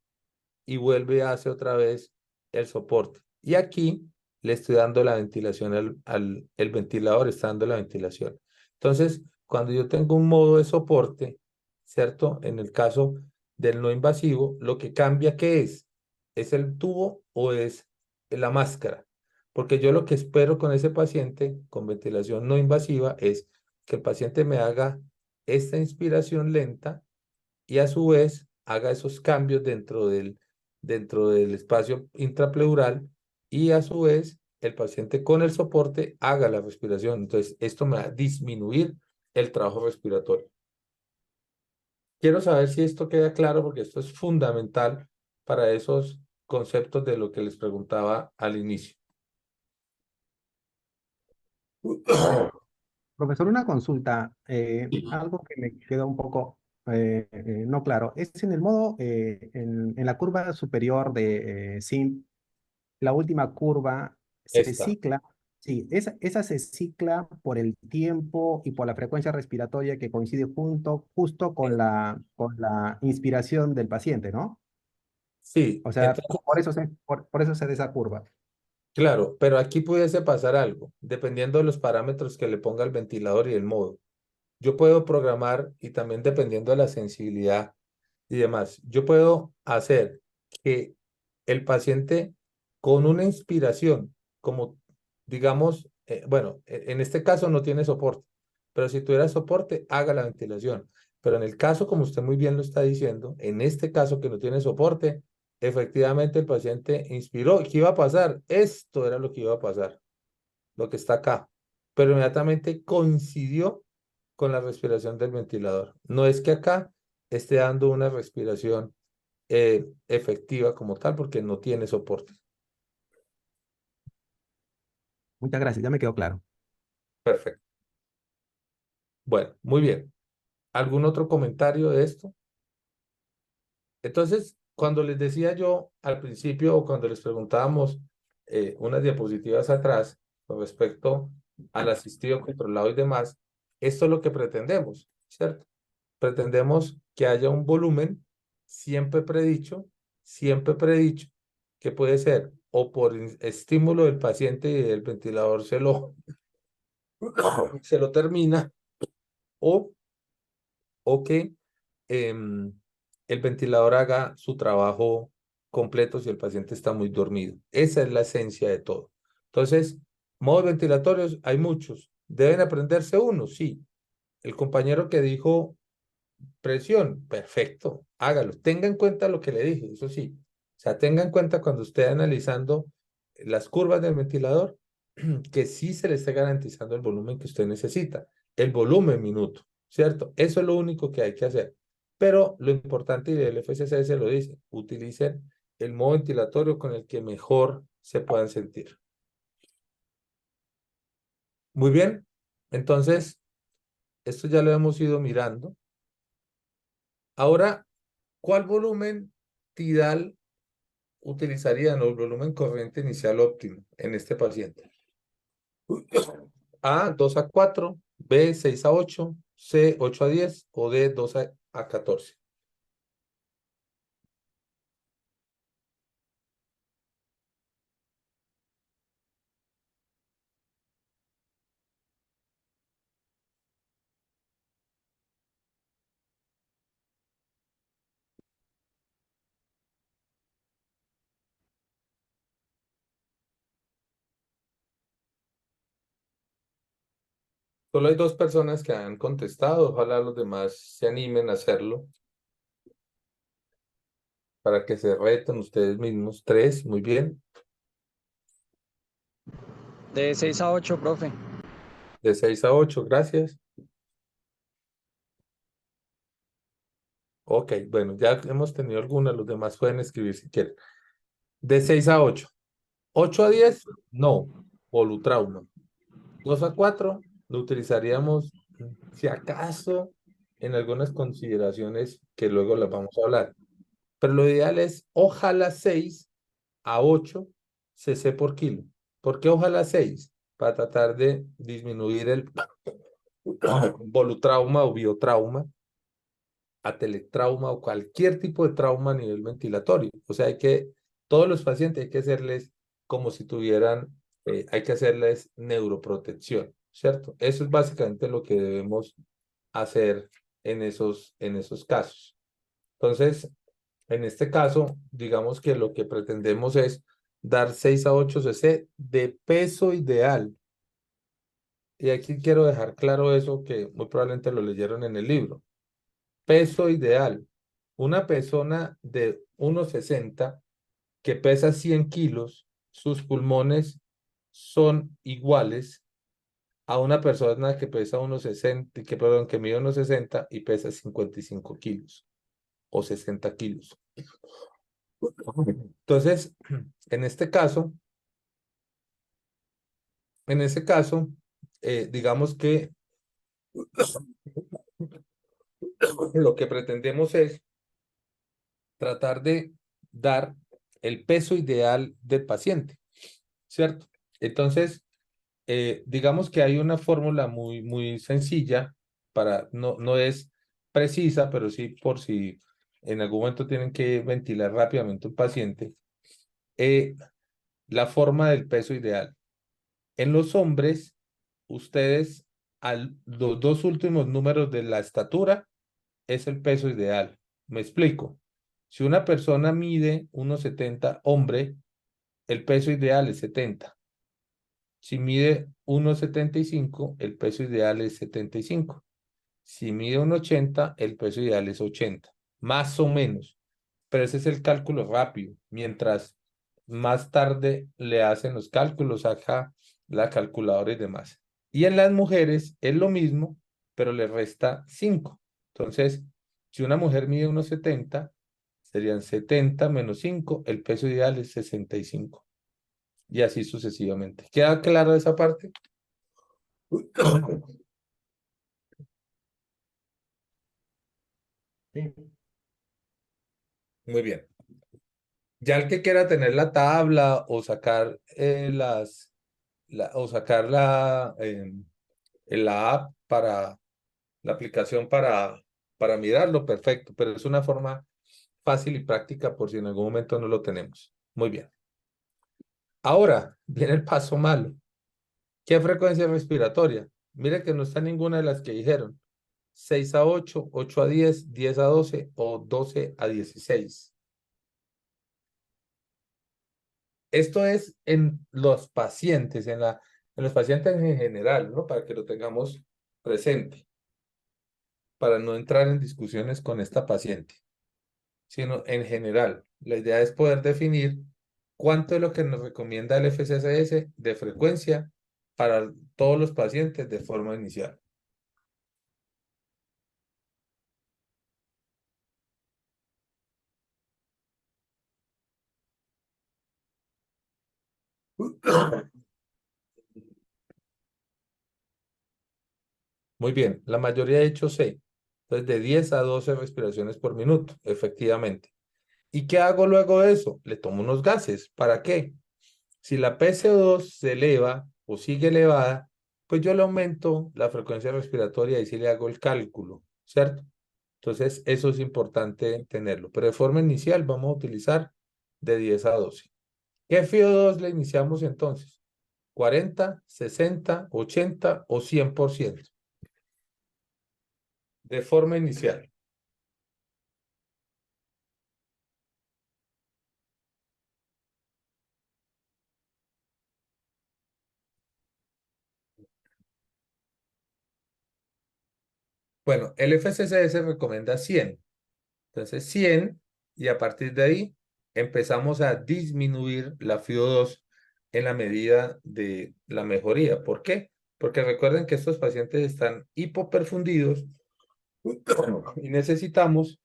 y vuelve a hacer otra vez el soporte. Y aquí le estoy dando la ventilación el ventilador está dando la ventilación. Entonces, cuando yo tengo un modo de soporte, ¿cierto? En el caso del no invasivo, lo que cambia, ¿qué es? ¿Es el tubo o es la máscara? Porque yo lo que espero con ese paciente con ventilación no invasiva es que el paciente me haga esta inspiración lenta y a su vez haga esos cambios dentro del espacio intrapleural y a su vez el paciente con el soporte haga la respiración. Entonces, esto me va a disminuir el trabajo respiratorio. Quiero saber si esto queda claro porque esto es fundamental para esos conceptos de lo que les preguntaba al inicio. Profesor, una consulta, algo que me quedó un poco no claro. Es en el modo, en la curva superior de SIM, la última curva se Esta. cicla, sí, esa se cicla por el tiempo y por la frecuencia respiratoria que coincide justo con la inspiración del paciente, ¿no? Sí, O sea, entonces, por eso se da esa curva. claro, pero aquí pudiese pasar algo, dependiendo de los parámetros que le ponga el ventilador y el modo. Yo puedo programar y también dependiendo de la sensibilidad y demás, yo puedo hacer que el paciente con una inspiración, como digamos, bueno, en este caso no tiene soporte, pero si tuviera soporte, haga la ventilación. Pero en el caso, como usted muy bien lo está diciendo, en este caso que no tiene soporte, efectivamente el paciente inspiró. ¿Qué iba a pasar? Esto era lo que iba a pasar, lo que está acá. Pero inmediatamente coincidió con la respiración del ventilador. No es que acá esté dando una respiración efectiva como tal, porque no tiene soporte. Muchas gracias, ya me quedó claro. Perfecto. Bueno, muy bien. ¿Algún otro comentario de esto? Entonces, cuando les decía yo al principio o cuando les preguntábamos unas diapositivas atrás con respecto al asistido controlado y demás, esto es lo que pretendemos, ¿cierto? Pretendemos que haya un volumen siempre predicho, que puede ser o por estímulo del paciente y el ventilador se lo termina, o, o que el ventilador haga su trabajo completo si el paciente está muy dormido. Esa es la esencia de todo. Entonces, modos ventilatorios hay muchos. ¿Deben aprenderse uno? Sí. El compañero que dijo presión, perfecto, hágalo. Tenga en cuenta lo que le dije, eso sí. O sea, tenga en cuenta cuando esté analizando las curvas del ventilador, que sí se le esté garantizando el volumen que usted necesita, el volumen minuto, ¿cierto? Eso es lo único que hay que hacer. Pero lo importante, y el FCC se lo dice, utilicen el modo ventilatorio con el que mejor se puedan sentir. Muy bien, entonces, esto ya lo hemos ido mirando. Ahora, ¿cuál volumen tidal utilizarían o el volumen corriente inicial óptimo en este paciente? A, 2 a 4, B, 6 a 8, C, 8 a 10 o D, 2 a 14. Solo hay 2 personas que han contestado. Ojalá los demás se animen a hacerlo para que se reten ustedes mismos. 3, muy bien. De 6 a 8, profe. De 6 a 8, gracias. Ok, bueno, ya hemos tenido algunas. Los demás pueden escribir si quieren. De 6 a 8. 8 a 10, no. Volutrauma. 2 a 4 lo utilizaríamos, si acaso, en algunas consideraciones que luego las vamos a hablar. Pero lo ideal es, ojalá 6 a 8 cc por kilo. ¿Por qué ojalá 6? Para tratar de disminuir el volutrauma o biotrauma, atelectrauma o cualquier tipo de trauma a nivel ventilatorio. O sea, todos los pacientes hay que hacerles como si tuvieran, hay que hacerles neuroprotección, ¿cierto? Eso es básicamente lo que debemos hacer en esos casos. Entonces, en este caso, digamos que lo que pretendemos es dar 6 a 8 cc de peso ideal. Y aquí quiero dejar claro eso que muy probablemente lo leyeron en el libro. Peso ideal. Una persona de 1,60 que pesa 100 kilos, sus pulmones son iguales a una persona que pesa 1,60, que mide 1,60 y pesa 55 kilos o 60 kilos. Entonces, en este caso, digamos que lo que pretendemos es tratar de dar el peso ideal del paciente, ¿cierto? Entonces, digamos que hay una fórmula muy sencilla no es precisa, pero sí por si en algún momento tienen que ventilar rápidamente un paciente, la forma del peso ideal. En los hombres, ustedes, los 2 últimos números de la estatura es el peso ideal. Me explico. Si una persona mide 1,70 hombre, el peso ideal es 70. Si mide 1,75, el peso ideal es 75. Si mide 1,80, el peso ideal es 80. Más o menos. Pero ese es el cálculo rápido. Mientras más tarde le hacen los cálculos, saca la calculadora y demás. Y en las mujeres es lo mismo, pero le resta 5. Entonces, si una mujer mide 1,70, serían 70 menos 5, el peso ideal es 65. Y así sucesivamente. ¿Queda claro esa parte? Sí. Muy bien. Ya el que quiera tener la tabla o sacar o sacar la app para la aplicación para mirarlo, perfecto, pero es una forma fácil y práctica por si en algún momento no lo tenemos. Muy bien. Ahora viene el paso malo. ¿Qué frecuencia respiratoria? Mire que no está ninguna de las que dijeron. 6 a 8, 8 a 10, 10 a 12 o 12 a 16. Esto es en los pacientes, en los pacientes en general, ¿no? Para que lo tengamos presente. para no entrar en discusiones con esta paciente, sino en general. La idea es poder definir cuánto es lo que nos recomienda el FCSS de frecuencia para todos los pacientes de forma inicial. Muy bien, la mayoría ha hecho C. Entonces, de 10 a 12 respiraciones por minuto, efectivamente. ¿Y qué hago luego de eso? Le tomo unos gases. ¿Para qué? Si la PCO2 se eleva o sigue elevada, pues yo le aumento la frecuencia respiratoria y sí le hago el cálculo, ¿cierto? Entonces, eso es importante tenerlo. Pero de forma inicial vamos a utilizar de 10 a 12. ¿Qué FIO2 le iniciamos entonces? ¿40, 60, 80 o 100%? De forma inicial. Bueno, el FCSS recomienda 100. Entonces 100 y a partir de ahí empezamos a disminuir la FIO2 en la medida de la mejoría. ¿Por qué? Porque recuerden que estos pacientes están hipoperfundidos y necesitamos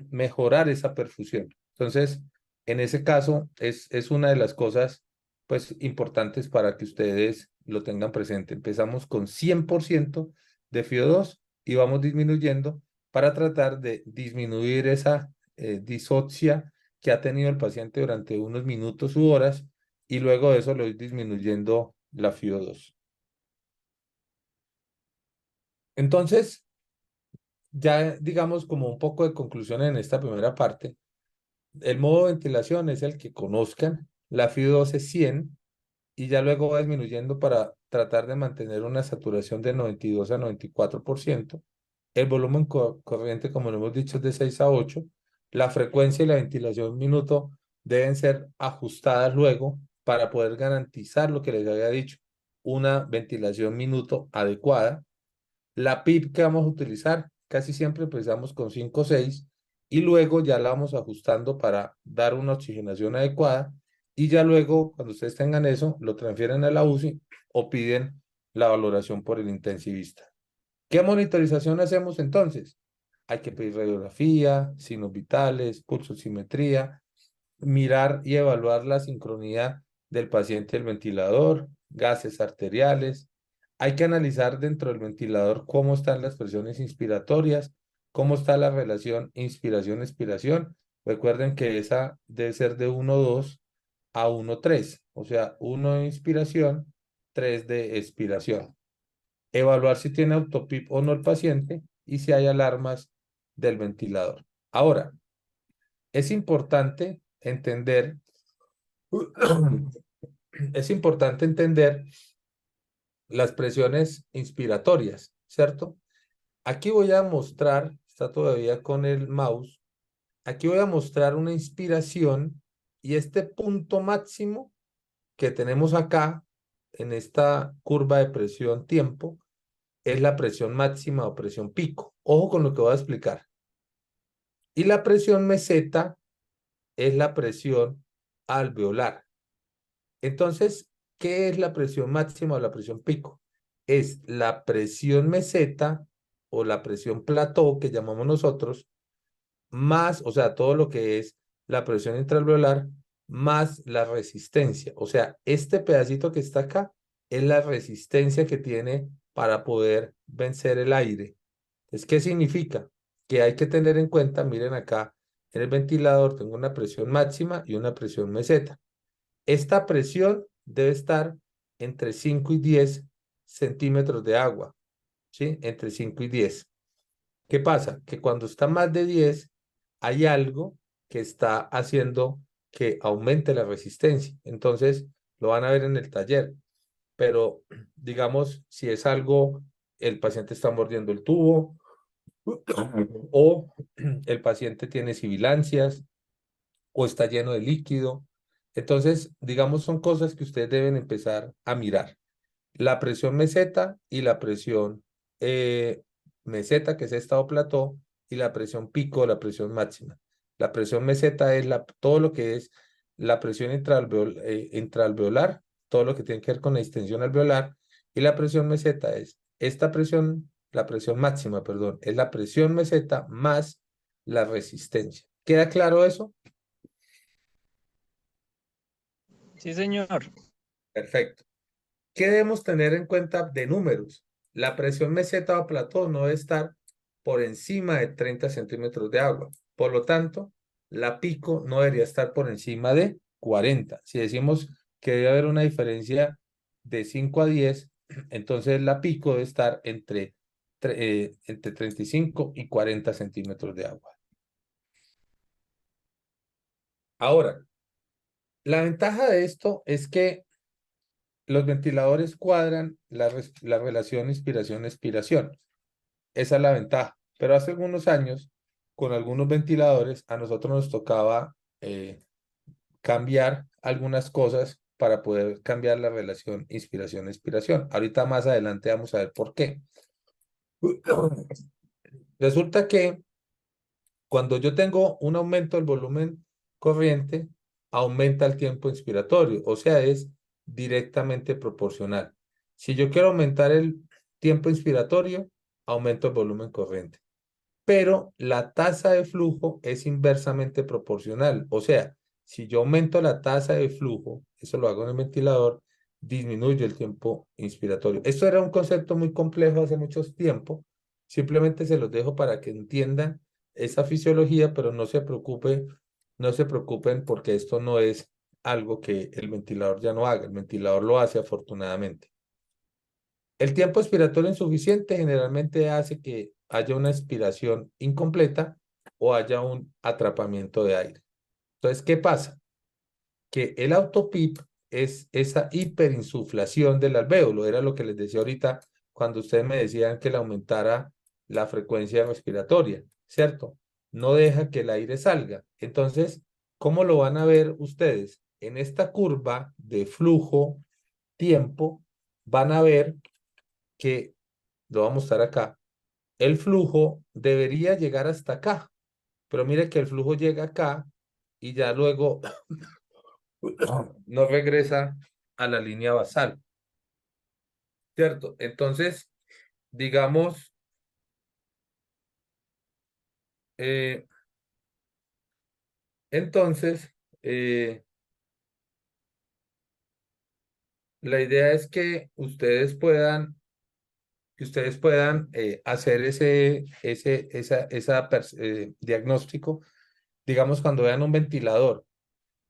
mejorar esa perfusión. Entonces, en ese caso es una de las cosas pues importantes para que ustedes lo tengan presente. Empezamos con 100% de FIO2 y vamos disminuyendo para tratar de disminuir esa disoxia que ha tenido el paciente durante unos minutos u horas y luego de eso lo voy disminuyendo la FIO2. Entonces, ya digamos como un poco de conclusión en esta primera parte, el modo de ventilación es el que conozcan, la FIO2 es 100 y ya luego va disminuyendo para tratar de mantener una saturación de 92 a 94%. El volumen corriente, como lo hemos dicho, es de 6 a 8. La frecuencia y la ventilación minuto deben ser ajustadas luego para poder garantizar lo que les había dicho, una ventilación minuto adecuada. La PIP que vamos a utilizar, casi siempre empezamos con 5 o 6 y luego ya la vamos ajustando para dar una oxigenación adecuada y ya luego, cuando ustedes tengan eso, lo transfieren a la UCI o piden la valoración por el intensivista. ¿Qué monitorización hacemos entonces? Hay que pedir radiografía, signos vitales, pulsoximetría, mirar y evaluar la sincronía del paciente del ventilador, gases arteriales. Hay que analizar dentro del ventilador cómo están las presiones inspiratorias, cómo está la relación inspiración-expiración. Recuerden que esa debe ser de 1,2 a 1,3, o sea, 1 de inspiración, 3 de expiración. Evaluar si tiene autopip o no el paciente y si hay alarmas del ventilador. Ahora, es importante entender, es importante entender las presiones inspiratorias, ¿cierto? Aquí voy a mostrar, está todavía con el mouse, aquí voy a mostrar una inspiración y este punto máximo que tenemos acá en esta curva de presión tiempo es la presión máxima o presión pico. Ojo con lo que voy a explicar. Y la presión meseta es la presión alveolar. Entonces, ¿qué es la presión máxima o la presión pico? Es la presión meseta o la presión plató que llamamos nosotros, más, o sea, todo lo que es la presión intraalveolar, más la resistencia. O sea, este pedacito que está acá es la resistencia que tiene para poder vencer el aire. Entonces, ¿qué significa? Que hay que tener en cuenta, miren acá, en el ventilador tengo una presión máxima y una presión meseta. Esta presión debe estar entre 5 y 10 centímetros de agua, ¿sí? Entre 5 y 10. ¿Qué pasa? Que cuando está más de 10, hay algo que está haciendo que aumente la resistencia. Entonces, lo van a ver en el taller. Pero, digamos, si es algo, el paciente está mordiendo el tubo o el paciente tiene sibilancias o está lleno de líquido. Entonces, digamos, son cosas que ustedes deben empezar a mirar. La presión meseta y la presión meseta, que es estado plató, y la presión pico, la presión máxima. La presión meseta es todo lo que es la presión intraalveolar, todo lo que tiene que ver con la distensión alveolar, y la presión meseta es esta presión, la presión máxima, perdón, es la presión meseta más la resistencia. ¿Queda claro eso? Sí, señor. Perfecto. ¿Qué debemos tener en cuenta de números? La presión meseta o plató no debe estar por encima de 30 centímetros de agua. Por lo tanto, la pico no debería estar por encima de 40. Si decimos que debe haber una diferencia de 5 a 10, entonces la pico debe estar entre 35 y 40 centímetros de agua. Ahora, la ventaja de esto es que los ventiladores cuadran la relación inspiración-expiración. Esa es la ventaja. Pero hace algunos años, con algunos ventiladores, a nosotros nos tocaba cambiar algunas cosas para poder cambiar la relación inspiración-expiración. Ahorita más adelante vamos a ver por qué. Resulta que cuando yo tengo un aumento del volumen corriente, aumenta el tiempo inspiratorio, o sea, es directamente proporcional. Si yo quiero aumentar el tiempo inspiratorio, aumento el volumen corriente. Pero la tasa de flujo es inversamente proporcional. O sea, si yo aumento la tasa de flujo, eso lo hago en el ventilador, disminuyo el tiempo inspiratorio. Esto era un concepto muy complejo hace mucho tiempo. Simplemente se los dejo para que entiendan esa fisiología, pero no se preocupen porque esto no es algo que el ventilador ya no haga. El ventilador lo hace afortunadamente. El tiempo expiratorio insuficiente generalmente hace que haya una expiración incompleta o haya un atrapamiento de aire. Entonces, ¿qué pasa? Que el autopip es esa hiperinsuflación del alvéolo. Era lo que les decía ahorita cuando ustedes me decían que le aumentara la frecuencia respiratoria, ¿cierto? No deja que el aire salga. Entonces, ¿cómo lo van a ver ustedes? En esta curva de flujo, tiempo, van a ver que lo vamos a mostrar acá. El flujo debería llegar hasta acá, pero mire que el flujo llega acá y ya luego no regresa a la línea basal, ¿cierto? Entonces, digamos, eh, entonces, la idea es que ustedes puedan hacer ese diagnóstico, digamos, cuando vean un ventilador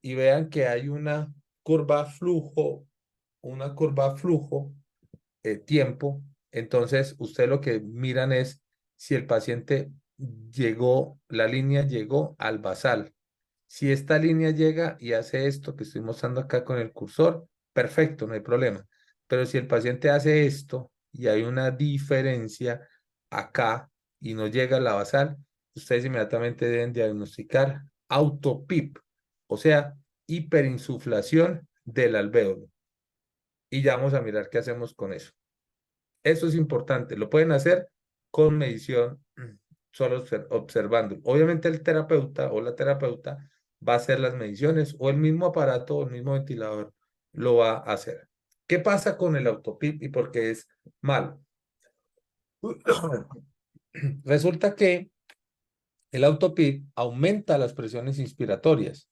y vean que hay una curva flujo, tiempo, entonces usted lo que miran es si el paciente la línea llegó al basal. Si esta línea llega y hace esto que estoy mostrando acá con el cursor, perfecto, no hay problema. Pero si el paciente hace esto y hay una diferencia acá y no llega a la basal, ustedes inmediatamente deben diagnosticar autopip, o sea, hiperinsuflación del alvéolo. Y ya vamos a mirar qué hacemos con eso. Eso es importante. Lo pueden hacer con medición, solo observando. Obviamente el terapeuta o la terapeuta va a hacer las mediciones o el mismo aparato o el mismo ventilador lo va a hacer. ¿Qué pasa con el autopip y por qué es malo? Resulta que el autopip aumenta las presiones inspiratorias.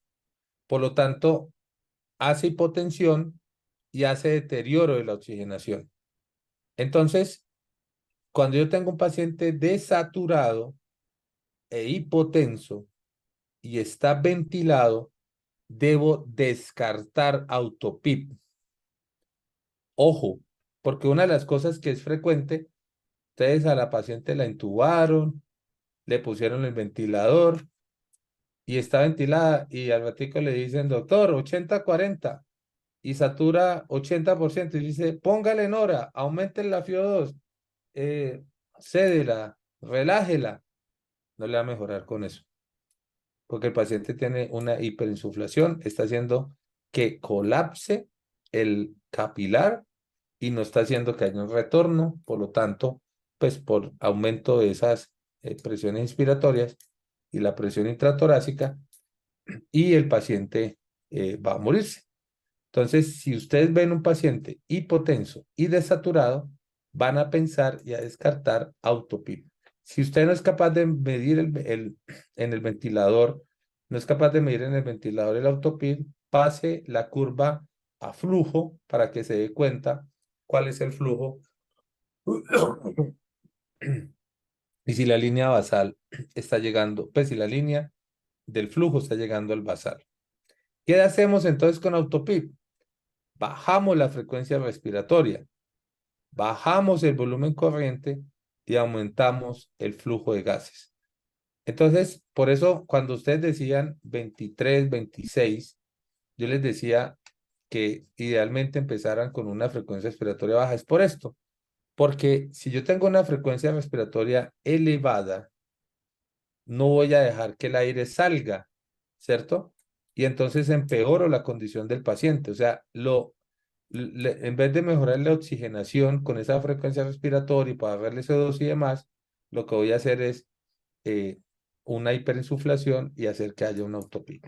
Por lo tanto, hace hipotensión y hace deterioro de la oxigenación. Entonces, cuando yo tengo un paciente desaturado e hipotenso y está ventilado, debo descartar autopip. Ojo, porque una de las cosas que es frecuente, ustedes a la paciente la intubaron, le pusieron el ventilador y está ventilada y al ratico le dicen, doctor, 80-40 y satura 80% y dice, póngale en hora, aumente la FIO2, cédela, relájela. No le va a mejorar con eso, porque el paciente tiene una hiperinsuflación, está haciendo que colapse el capilar y no está haciendo que haya un retorno, por lo tanto, pues por aumento de esas presiones inspiratorias y la presión intratorácica, y el paciente va a morirse. Entonces, si ustedes ven un paciente hipotenso y desaturado, van a pensar y a descartar autopip. Si usted no es capaz de medir en el ventilador, no es capaz de medir en el ventilador el autopip, pase la curva a flujo para que se dé cuenta cuál es el flujo y si la línea basal está llegando, pues si la línea del flujo está llegando al basal. ¿Qué hacemos entonces con autopip? Bajamos la frecuencia respiratoria, bajamos el volumen corriente y aumentamos el flujo de gases. Entonces, por eso cuando ustedes decían 23, 26, yo les decía que idealmente empezaran con una frecuencia respiratoria baja. Es por esto, porque si yo tengo una frecuencia respiratoria elevada, no voy a dejar que el aire salga, ¿cierto? Y entonces empeoro la condición del paciente. O sea, en vez de mejorar la oxigenación con esa frecuencia respiratoria y para darle CO2 y demás, lo que voy a hacer es una hiperinsuflación y hacer que haya una autopía.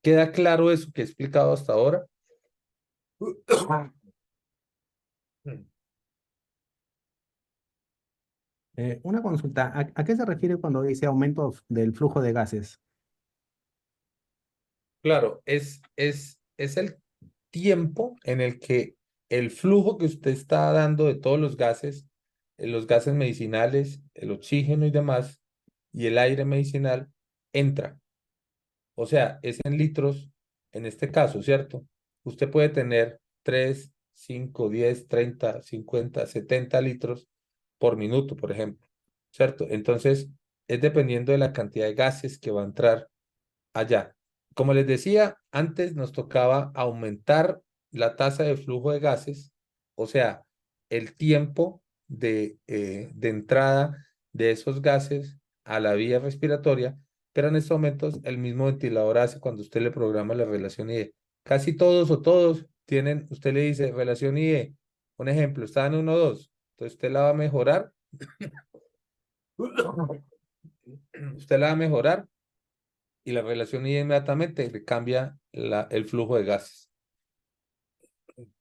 ¿Queda claro eso que he explicado hasta ahora? Una consulta, ¿a qué se refiere cuando dice aumento del flujo de gases? Claro, es el tiempo en el que el flujo que usted está dando de todos los gases medicinales, el oxígeno y demás, y el aire medicinal, entra. O sea, es en litros en este caso, ¿cierto? Usted puede tener 3, 5, 10, 30, 50, 70 litros por minuto, por ejemplo, ¿cierto? Entonces, es dependiendo de la cantidad de gases que va a entrar allá. Como les decía, antes nos tocaba aumentar la tasa de flujo de gases, o sea, el tiempo de entrada de esos gases a la vía respiratoria, pero en estos momentos el mismo ventilador hace cuando usted le programa la relación IE. Casi todos o todos tienen, usted le dice relación IE, un ejemplo, está en 1, 2, entonces usted la va a mejorar, usted la va a mejorar y la relación inmediatamente le cambia el flujo de gases.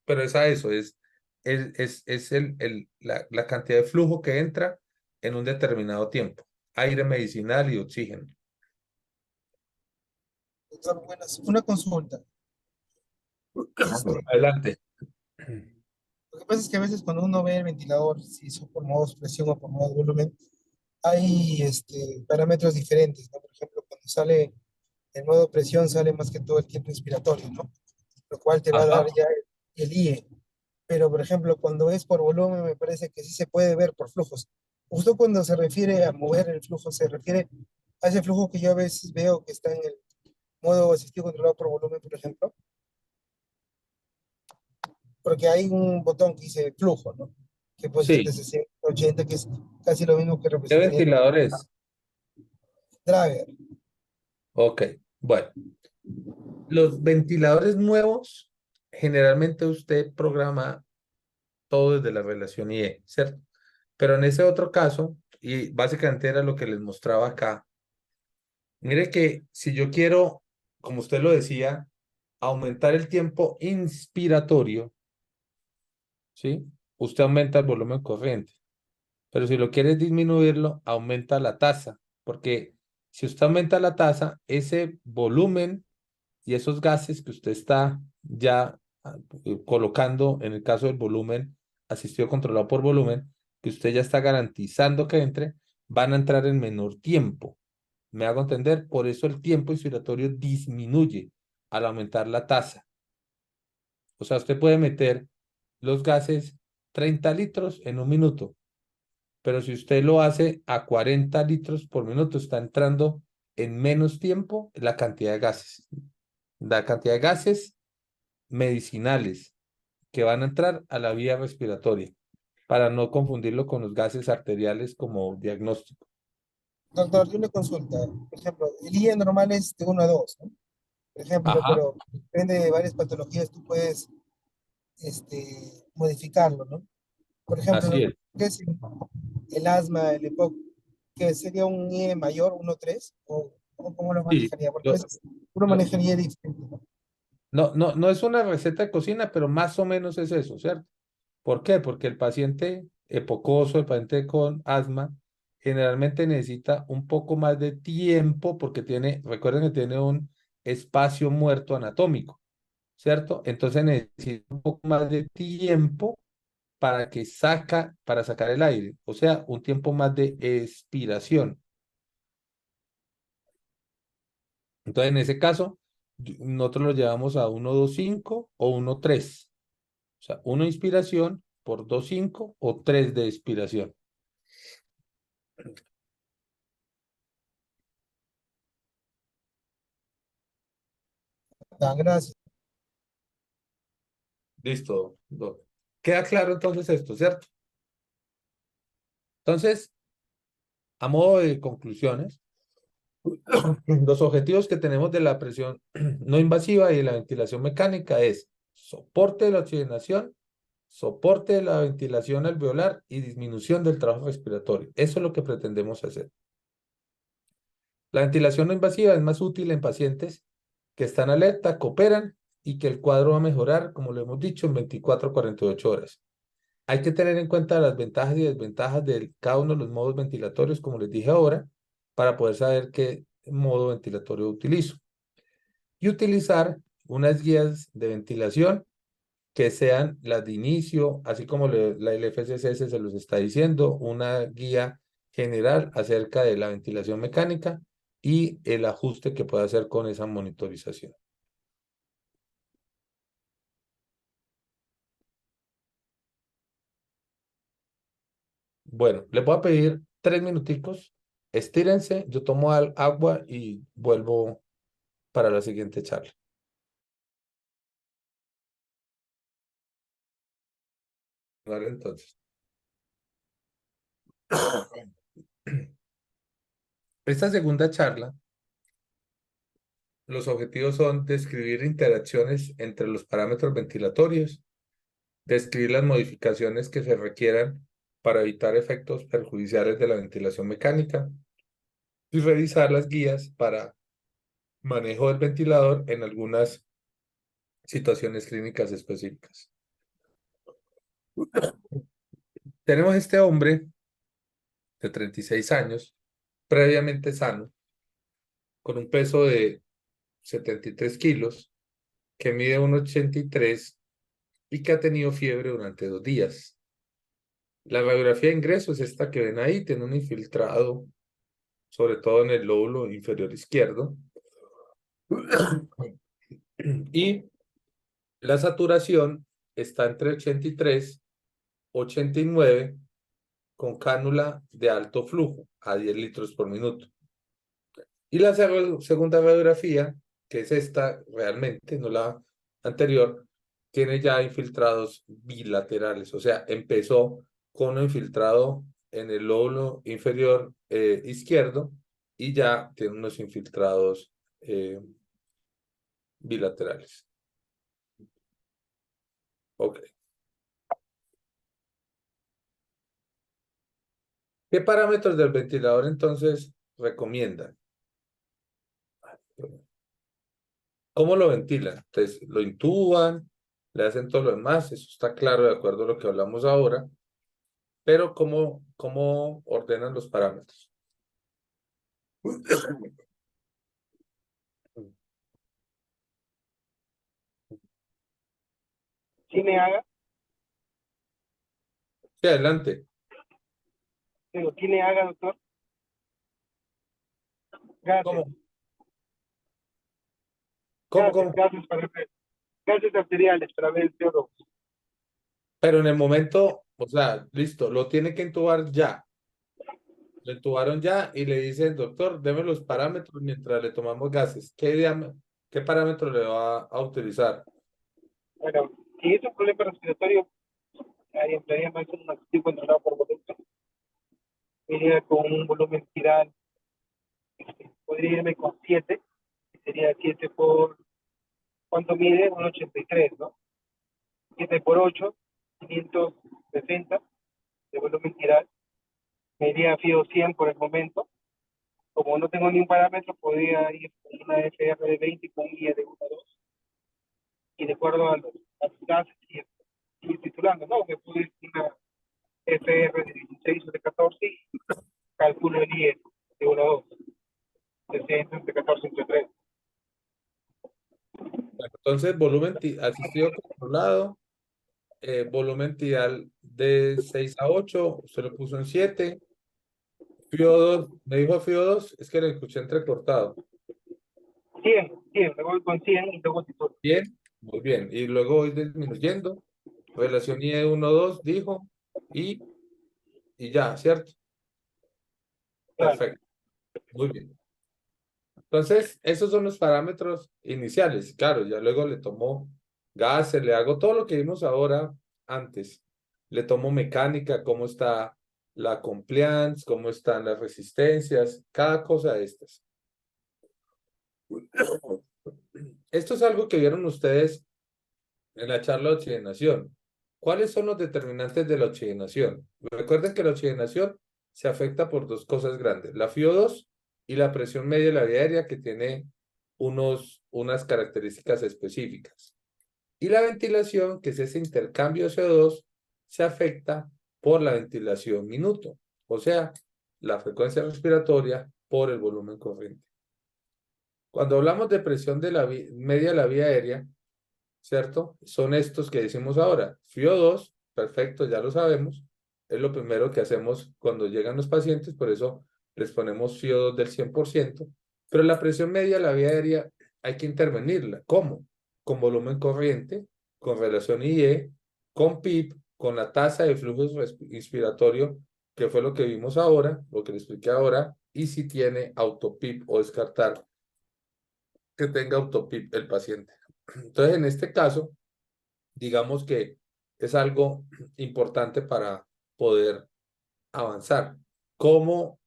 Pero es a eso, es la cantidad de flujo que entra en un determinado tiempo. Aire medicinal y oxígeno. Doctor, buenas. Una consulta. Adelante. Lo que pasa es que a veces cuando uno ve el ventilador, si son por modos presión o por modo volumen, hay parámetros diferentes, ¿no? Por ejemplo, cuando sale el modo presión, sale más que todo el tiempo inspiratorio, ¿no? Lo cual te va a dar Ajá. ya el IE. Pero, por ejemplo, cuando es por volumen, me parece que sí se puede ver por flujos. Justo cuando se refiere a mover el flujo, se refiere a ese flujo que yo a veces veo que está en el modo asistido controlado por volumen, por ejemplo, porque hay un botón que dice flujo, ¿no? Que puede ser de Sí. 60, 80, que es casi lo mismo que ¿Qué representaría el ventilador es? Drager. Ok. Bueno, los ventiladores nuevos, generalmente usted programa todo desde la relación IE, ¿cierto? Pero en ese otro caso, y básicamente era lo que les mostraba acá, mire que si yo quiero, como usted lo decía, aumentar el tiempo inspiratorio, ¿sí? Usted aumenta el volumen corriente, pero si lo quiere disminuirlo, aumenta la tasa, porque si usted aumenta la tasa, ese volumen y esos gases que usted está ya colocando, en el caso del volumen asistido controlado por volumen, que usted ya está garantizando que entre, van a entrar en menor tiempo. ¿Me hago entender? Por eso el tiempo inspiratorio disminuye al aumentar la tasa. O sea, usted puede meter los gases 30 litros en un minuto, pero si usted lo hace a 40 litros por minuto, está entrando en menos tiempo la cantidad de gases. La cantidad de gases medicinales que van a entrar a la vía respiratoria, para no confundirlo con los gases arteriales como diagnóstico. Doctor, yo una consulta. Por ejemplo, el IE normal es de 1 a 2, ¿no? Por ejemplo, Ajá. pero depende de varias patologías, tú puedes modificarlo, ¿no? Por ejemplo, Así es. ¿qué es el asma, el EPOC? ¿Que sería un IE mayor, 1,3? ¿O cómo lo Sí, manejaría? Porque a veces uno lo- manejaría diferente, ¿no? no es una receta de cocina, pero más o menos es eso, ¿cierto? ¿Por qué? Porque el paciente epocoso, el paciente con asma, generalmente necesita un poco más de tiempo porque tiene, recuerden que tiene un espacio muerto anatómico, ¿cierto? Entonces necesita un poco más de tiempo para sacar el aire, o sea, un tiempo más de expiración. Entonces, en ese caso, nosotros lo llevamos a 1,25 o 1,3. O sea, 1 inspiración por 2,5 o 3 de expiración. Ah, gracias. Listo. Queda claro entonces esto, ¿cierto? Entonces, a modo de conclusiones, los objetivos que tenemos de la presión no invasiva y de la ventilación mecánica es soporte de la oxigenación, soporte de la ventilación alveolar y disminución del trabajo respiratorio. Eso es lo que pretendemos hacer. La ventilación no invasiva es más útil en pacientes que están alerta, cooperan y que el cuadro va a mejorar, como lo hemos dicho, en 24 a 48 horas. Hay que tener en cuenta las ventajas y desventajas de cada uno de los modos ventilatorios, como les dije ahora, para poder saber qué modo ventilatorio utilizo. Y utilizar unas guías de ventilación que sean las de inicio, así como la FCSS se los está diciendo, una guía general acerca de la ventilación mecánica y el ajuste que puede hacer con esa monitorización. Bueno, les voy a pedir 3 minuticos, estírense, yo tomo agua y vuelvo para la siguiente charla. Vale, entonces. Esta segunda charla, los objetivos son describir interacciones entre los parámetros ventilatorios, describir las modificaciones que se requieran para evitar efectos perjudiciales de la ventilación mecánica y revisar las guías para manejo del ventilador en algunas situaciones clínicas específicas. Tenemos este hombre de 36 años, previamente sano, con un peso de 73 kilos, que mide 1,83 y que ha tenido fiebre durante 2 días. La radiografía de ingreso es esta que ven ahí, tiene un infiltrado, sobre todo en el lóbulo inferior izquierdo. Y la saturación está entre 83 y 89 con cánula de alto flujo a 10 litros por minuto. Y la segunda radiografía, que es esta realmente, no la anterior, tiene ya infiltrados bilaterales, o sea, empezó con un infiltrado en el lóbulo inferior izquierdo y ya tiene unos infiltrados bilaterales. Ok. ¿Qué parámetros del ventilador entonces recomiendan? ¿Cómo lo ventilan? Entonces, lo intuban, le hacen todo lo demás, eso está claro de acuerdo a lo que hablamos ahora, pero ¿cómo ordenan los parámetros? ¿Tiene AGA? Sí, adelante. Digo, ¿tiene AGA, doctor? Gases, ¿Cómo? ¿Cómo? gases arteriales para ver el CO2. Pero en el momento, o sea, listo, lo tiene que intubar ya. Lo intubaron ya y le dicen, doctor, deme los parámetros mientras le tomamos gases. ¿Qué parámetro le va a utilizar? Bueno, si es un problema respiratorio, ahí emplearía más un activo controlado por volumen. Iría con un volumen viral, podría irme con 7, sería 7 por, ¿cuánto mide? 1,83, ¿no? 7 por 8, 560, volumen tiral. Medía FIO 100 por el momento. Como no tengo ningún parámetro, podía ir con una FR de 20 con guía de 1 a 2. Y de acuerdo a los gases y titulando, ¿no? Me pude ir una FR de 16 o de 14 y calculo el IE de 1 a 2. De entre 14 entre 3. Bueno, entonces, volumen asistido controlado, volumen tidal de 6 a 8, se lo puso en 7. FIO 2, me dijo FIO 2, es que lo escuché entrecortado. 100, me voy con 100 y luego titulo. Bien, muy bien. Y luego voy disminuyendo. Relación IE 1, 2, dijo. Y ya, ¿cierto? Claro. Perfecto. Muy bien. Entonces, esos son los parámetros iniciales. Claro, ya luego le tomo gases, le hago todo lo que vimos ahora antes. Le tomo mecánica, cómo está la compliance, cómo están las resistencias, cada cosa de estas. Esto es algo que vieron ustedes en la charla de oxigenación. ¿Cuáles son los determinantes de la oxigenación? Recuerden que la oxigenación se afecta por dos cosas grandes, la FiO2 y la presión media de la vía aérea, que tiene unas características específicas. Y la ventilación, que es ese intercambio de CO2, se afecta por la ventilación minuto, o sea, la frecuencia respiratoria por el volumen corriente. Cuando hablamos de presión de la media de la vía aérea, ¿cierto? Son estos que decimos ahora. FiO2, perfecto, ya lo sabemos. Es lo primero que hacemos cuando llegan los pacientes, por eso les ponemos FiO2 del 100%. Pero la presión media de la vía aérea hay que intervenirla. ¿Cómo? Con volumen corriente, con relación IE, con PIP, con la tasa de flujo inspiratorio, que fue lo que vimos ahora, lo que les expliqué ahora, y si tiene autopip o descartar que tenga autopip el paciente. Entonces, en este caso, digamos que es algo importante para poder avanzar. ¿Cómo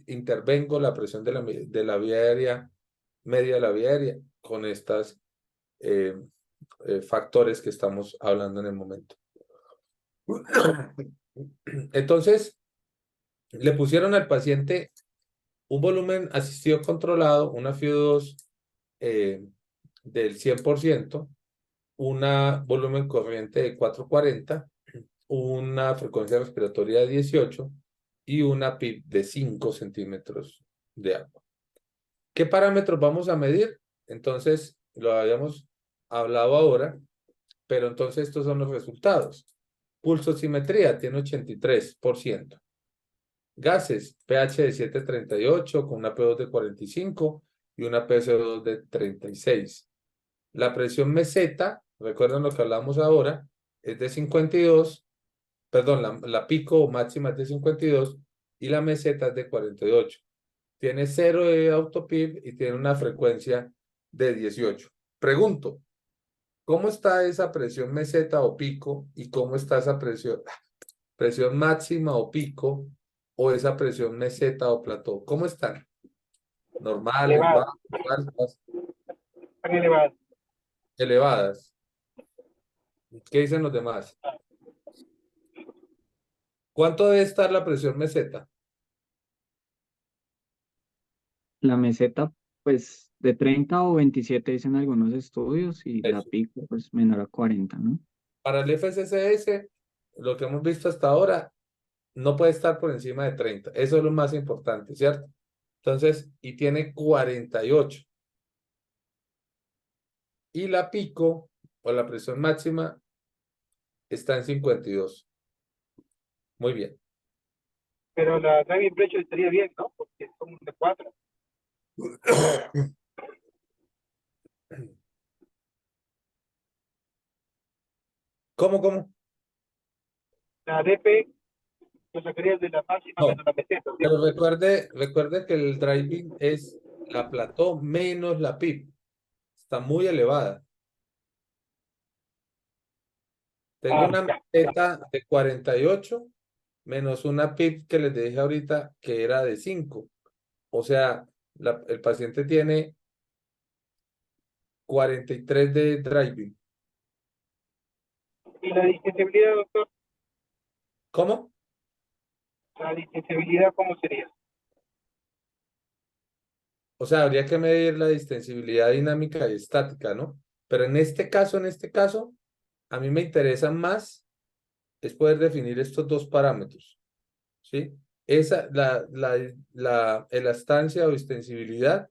intervengo la presión de la vía aérea, media de la vía aérea, con estos factores que estamos hablando en el momento? Entonces, le pusieron al paciente un volumen asistido controlado, una FiO2 del 100%, un volumen corriente de 440, una frecuencia respiratoria de 18 y una PIP de 5 centímetros de agua. ¿Qué parámetros vamos a medir? Entonces, lo habíamos hablado ahora, pero entonces estos son los resultados. Pulsosimetría tiene 83%. Gases, pH de 7.38 con una P2 de 45 y una PCO2 de 36. La presión meseta, recuerden lo que hablamos ahora, es de 52, perdón, la pico máxima es de 52 y la meseta es de 48. Tiene 0 de autopip y tiene una frecuencia de 18. Pregunto, ¿cómo está esa presión meseta o pico y cómo está esa presión máxima o pico o esa presión meseta o plató? ¿Cómo están? ¿Normales, Elevadas. bajas, altas, Están elevadas. elevadas? ¿Qué dicen los demás? ¿Cuánto debe estar la presión meseta? La meseta, pues de 30 o 27 dicen algunos estudios y la Eso. pico, pues menor a 40, ¿no? Para el FSCS, lo que hemos visto hasta ahora, no puede estar por encima de 30. Eso es lo más importante, ¿cierto? Entonces, y tiene 48. Y la pico, o la presión máxima, está en 52. Muy bien. Pero la driving pressure estaría bien, ¿no? Porque son de 4. ¿Cómo? La DP lo sacarías de la máxima No, menos la meseta, ¿sí? pero recuerde que el driving es la plató menos la PIP. Está muy elevada. Tengo una Ya. meseta de 48 menos una PIP que les dije ahorita que era de 5. O sea, el paciente tiene 43 de driving. Y la distensibilidad, doctor, ¿Cómo? La distensibilidad, ¿cómo sería? O sea, habría que medir la distensibilidad dinámica y estática, ¿no? Pero en este caso, a mí me interesa más es poder definir estos dos parámetros, ¿sí? La elastancia o distensibilidad,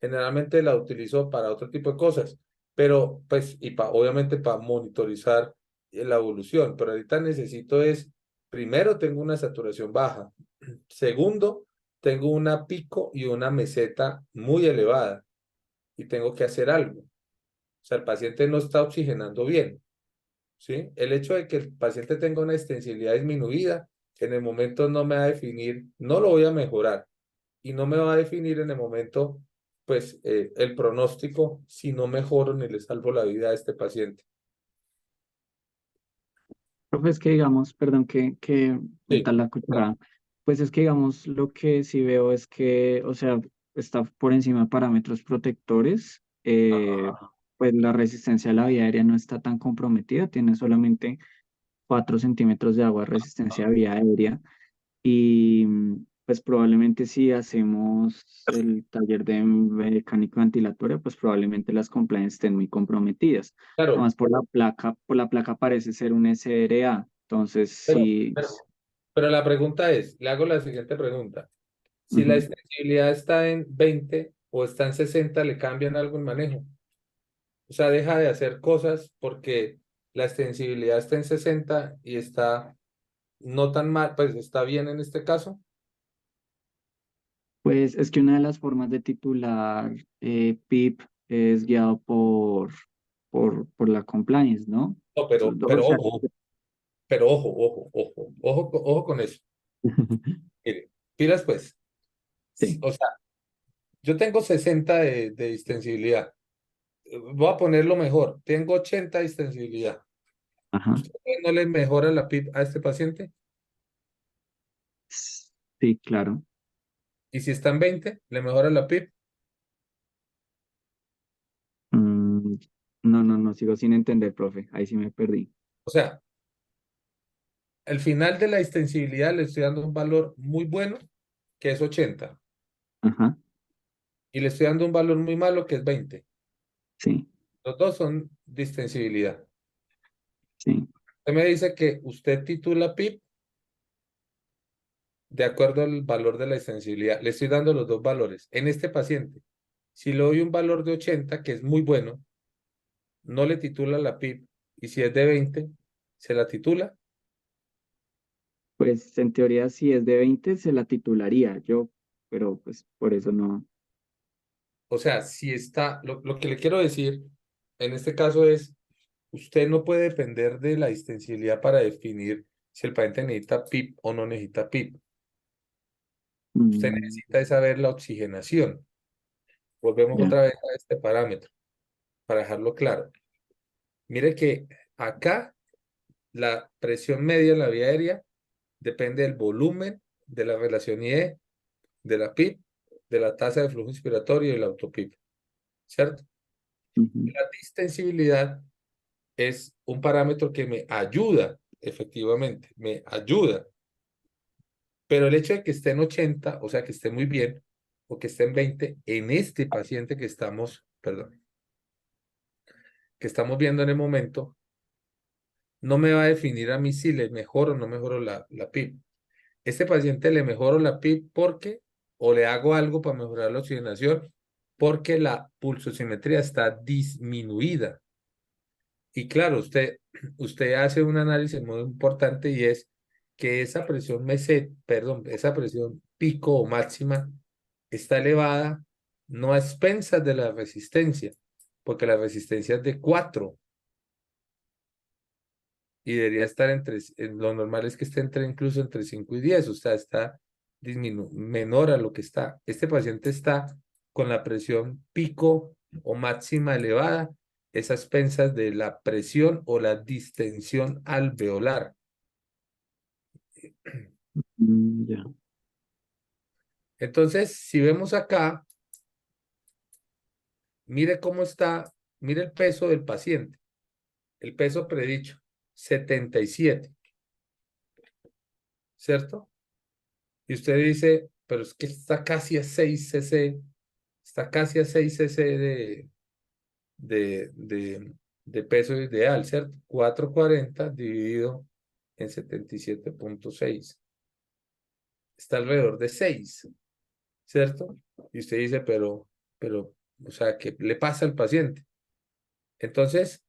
generalmente la utilizo para otro tipo de cosas, pero pues, obviamente para monitorizar la evolución, pero ahorita necesito es, primero tengo una saturación baja, segundo, tengo una pico y una meseta muy elevada y tengo que hacer algo. O sea, el paciente no está oxigenando bien, ¿sí? El hecho de que el paciente tenga una extensibilidad disminuida, en el momento no me va a definir, no lo voy a mejorar y no me va a definir en el momento, pues, el pronóstico si no mejoro ni le salvo la vida a este paciente. Profe, es que digamos, perdón que Sí, meta la cucharada, pues es que digamos, lo que sí veo es que, o sea, está por encima de parámetros protectores, pues la resistencia a la vía aérea no está tan comprometida, tiene solamente 4 centímetros de agua de resistencia a vía aérea y pues probablemente si hacemos el taller de mecánica ventilatoria, pues probablemente las compliance estén muy comprometidas. claro, Además por la placa parece ser un SRA. Entonces, pero, sí, pero, pero la pregunta es, le hago la siguiente pregunta. Si la ujú. extensibilidad está en 20 o está en 60, ¿le cambian algo el manejo? O sea, deja de hacer cosas porque la extensibilidad está en 60 y está no tan mal, pues está bien en este caso. Pues es que una de las formas de titular PIP es guiado por la compliance, ¿no? No, O sea, pero ojo con eso. Mire, pilas pues. sí, O sea, yo tengo 60 de distensibilidad. Voy a ponerlo mejor. Tengo 80 de distensibilidad. ajá, ¿Usted no le mejora la PIP a este paciente? sí, claro. Y si está en 20, ¿le mejora la PIP? Mm, no, sigo sin entender, profe. Ahí sí me perdí. O sea, al final de la distensibilidad le estoy dando un valor muy bueno, que es 80. Ajá, Y le estoy dando un valor muy malo, que es 20. sí, Los dos son distensibilidad. sí. Usted me dice que usted titula PIP de acuerdo al valor de la sensibilidad. Le estoy dando los dos valores. En este paciente, si le doy un valor de 80, que es muy bueno, no le titula la PIP. Y si es de 20, se la titula. Pues en teoría si es de 20 se la titularía yo, pero pues por eso no. O sea, si está, lo que le quiero decir en este caso es, usted no puede depender de la distensibilidad para definir si el paciente necesita PIP o no necesita PIP. Usted Mm, necesita es saber la oxigenación. Volvemos ya. otra vez a este parámetro para dejarlo claro. Mire que acá la presión media en la vía aérea depende del volumen, de la relación IE, de la PIP, de la tasa de flujo inspiratorio y el autopip, ¿cierto? Ujú. La distensibilidad es un parámetro que me ayuda, efectivamente, me ayuda, pero el hecho de que esté en 80, o sea, que esté muy bien, o que esté en 20, en este paciente que estamos, perdón, que estamos viendo en el momento, no me va a definir a mí si le mejoro o no mejoro la PIP. Este paciente le mejoro la PIP porque, o le hago algo para mejorar la oxigenación, porque la pulsosimetría está disminuida. Y claro, usted hace un análisis muy importante y es que esa presión perdón, esa presión pico o máxima está elevada, no a expensas de la resistencia, porque la resistencia es de 4 y debería estar lo normal es que esté incluso entre 5 y 10, o sea, está menor a lo que está. Este paciente está con la presión pico o máxima elevada, esas expensas de la presión o la distensión alveolar. Ya. Entonces, si vemos acá, mire cómo está, mire el peso del paciente, el peso predicho, 77, ¿cierto? y usted dice, pero es que está casi a 6 cc, está casi a 6 cc de, de, de peso ideal, ¿cierto? 440 dividido en 77.6. Está alrededor de 6, ¿cierto? Y usted dice, o sea, ¿qué le pasa al paciente? Entonces,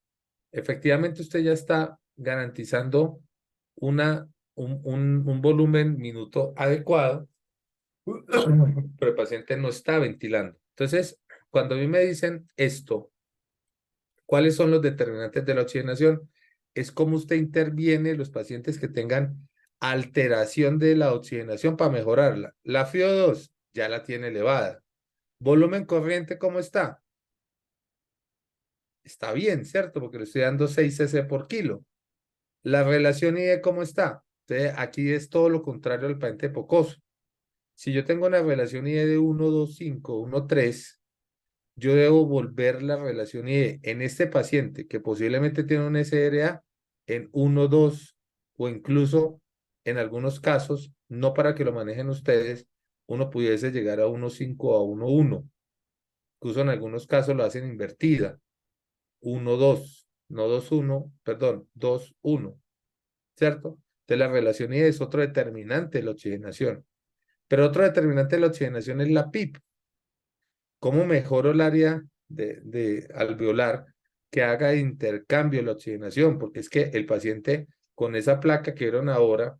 efectivamente usted ya está garantizando un volumen minuto adecuado, pero el paciente no está ventilando. Entonces, cuando a mí me dicen esto, ¿cuáles son los determinantes de la oxigenación? Es cómo usted interviene en los pacientes que tengan alteración de la oxigenación para mejorarla. La FiO2 ya la tiene elevada. Volumen corriente, ¿cómo está? Está bien, ¿cierto? Porque le estoy dando 6 cc por kilo. La relación IE, ¿cómo está? Entonces, aquí es todo lo contrario al paciente pocoso. Si yo tengo una relación IE de 1,25, 1,3, yo debo volver la relación IE en este paciente que posiblemente tiene un SRA en 1,2 o incluso en algunos casos, no para que lo manejen ustedes, uno pudiese llegar a 1,5 o a 1,1. Incluso en algunos casos lo hacen invertida. 1,2, no 2,1, perdón, 2,1, ¿cierto? Entonces la relación IE es otro determinante de la oxigenación. Pero otro determinante de la oxigenación es la PIP. ¿Cómo mejoro el área de alveolar que haga intercambio de la oxigenación? Porque es que el paciente con esa placa que vieron ahora,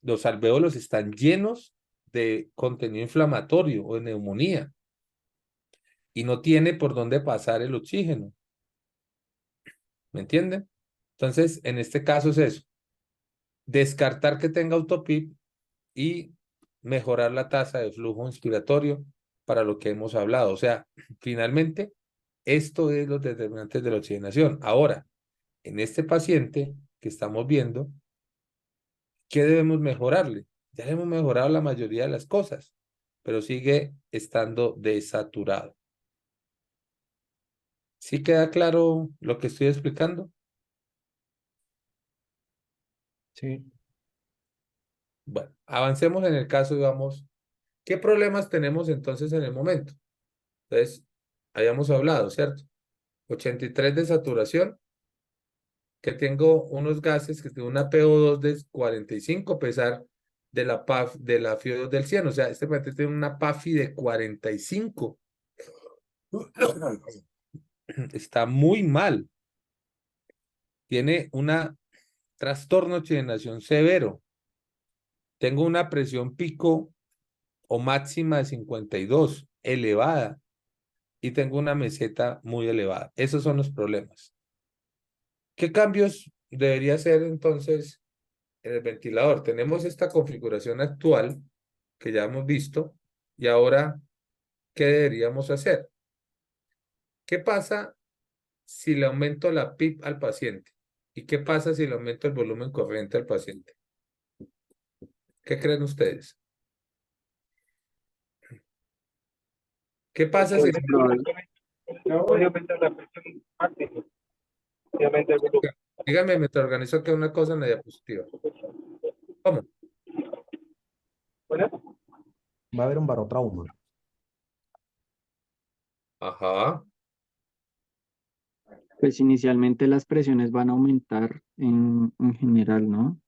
los alvéolos están llenos de contenido inflamatorio o de neumonía y no tiene por dónde pasar el oxígeno. ¿Me entienden? Entonces, en este caso es eso. Descartar que tenga autopip y mejorar la tasa de flujo inspiratorio para lo que hemos hablado. O sea, finalmente, esto es los determinantes de la oxigenación. Ahora, en este paciente que estamos viendo, ¿qué debemos mejorarle? Ya le hemos mejorado la mayoría de las cosas, pero sigue estando desaturado. ¿Sí queda claro lo que estoy explicando? Sí. Bueno, avancemos en el caso y vamos, ¿qué problemas tenemos entonces en el momento? Entonces, habíamos hablado, ¿cierto? 83 de saturación, que tengo unos gases, que tengo una PO2 de 45 a pesar de la PAF, de la FiO2 del 100. O sea, este paciente tiene una PAFI de 45. Está muy mal. Tiene un trastorno de oxigenación severo. Tengo una presión pico o máxima de 52, elevada. Y tengo una meseta muy elevada. Esos son los problemas. ¿Qué cambios debería hacer entonces en el ventilador? Tenemos esta configuración actual que ya hemos visto y ahora, ¿qué deberíamos hacer? ¿Qué pasa si le aumento la PIP al paciente? ¿Y qué pasa si le aumento el volumen corriente al paciente? ¿Qué creen ustedes? ¿Qué pasa si... Obviamente la presión máxima, obviamente el volumen. Dígame, me te organizo acá una cosa en la diapositiva. ¿Cómo? Bueno, Va a haber un barotrauma. Ajá. Pues inicialmente las presiones van a aumentar en general, ¿no?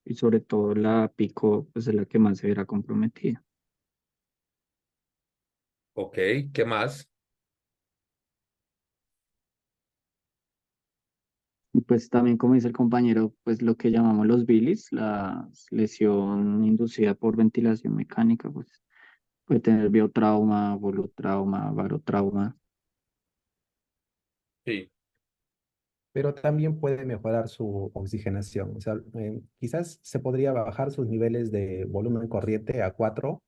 Y sobre todo la pico, pues es la que más se verá comprometida. Ok, ¿qué más? Y pues también, como dice el compañero, pues lo que llamamos los bilis, la lesión inducida por ventilación mecánica, pues puede tener biotrauma, volutrauma, barotrauma. Sí, Pero también puede mejorar su oxigenación. O sea, quizás se podría bajar sus niveles de volumen corriente a 4,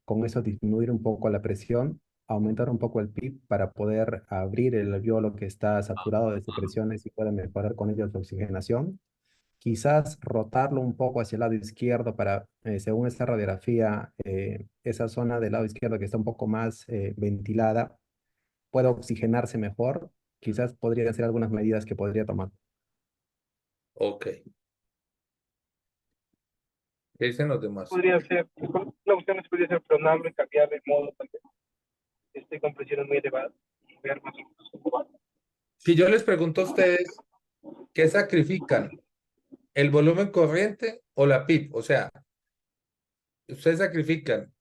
con eso disminuir un poco la presión, aumentar un poco el PIB para poder abrir el alveolo que está saturado de secreciones y pueda mejorar con ello su oxigenación. Quizás rotarlo un poco hacia el lado izquierdo para, según esta radiografía, esa zona del lado izquierdo que está un poco más ventilada, pueda oxigenarse mejor. Quizás podría ser algunas medidas que podría tomar. ok. ¿Qué dicen los demás? Podría ser, la opción podría ser pronarlo y cambiar de modo tal vez. Estoy con presiones muy elevadas y ver más o menos cómo va. Si yo les pregunto a ustedes, ¿qué sacrifican? ¿El volumen corriente o la PIB? O sea, ¿ustedes sacrifican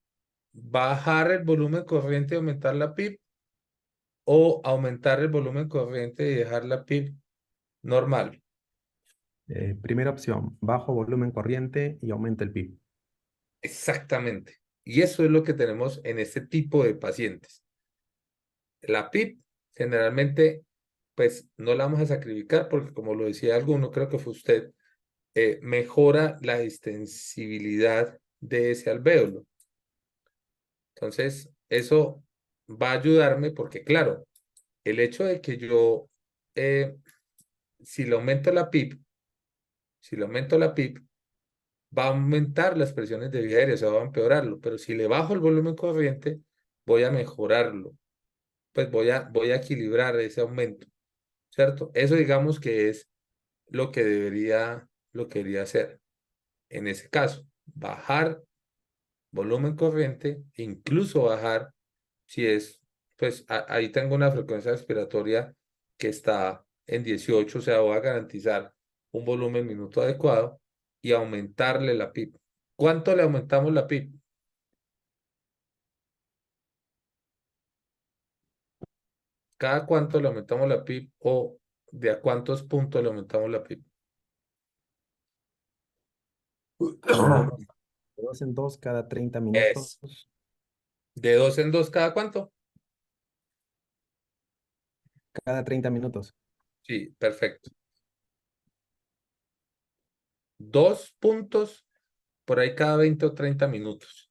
bajar el volumen corriente y aumentar la PIB o aumentar el volumen corriente y dejar la PIB normal? Primera opción, bajo volumen corriente y aumenta el PIB. Exactamente. Y eso es lo que tenemos en este tipo de pacientes. La PIB generalmente, pues no la vamos a sacrificar porque como lo decía alguno, creo que fue usted, mejora la extensibilidad de ese alvéolo. Entonces, eso va a ayudarme porque, claro, el hecho de que yo, si le aumento la PIB, va a aumentar las presiones de vía aérea, o sea, va a empeorarlo, pero si le bajo el volumen corriente, voy a mejorarlo, pues voy a equilibrar ese aumento, ¿cierto? Eso digamos que es lo que debería hacer en ese caso, bajar volumen corriente, incluso bajar si es, pues ahí tengo una frecuencia respiratoria que está en 18, o sea, voy a garantizar un volumen minuto adecuado y aumentarle la PIB. ¿Cuánto le aumentamos la PIB? ¿Cada cuánto le aumentamos la PIB o de a cuántos puntos le aumentamos la PIB? De dos en dos cada 30 minutos. Es de 2 en 2 cada cuánto. Cada 30 minutos. Sí, perfecto. 2 puntos por ahí cada 20 o 30 minutos.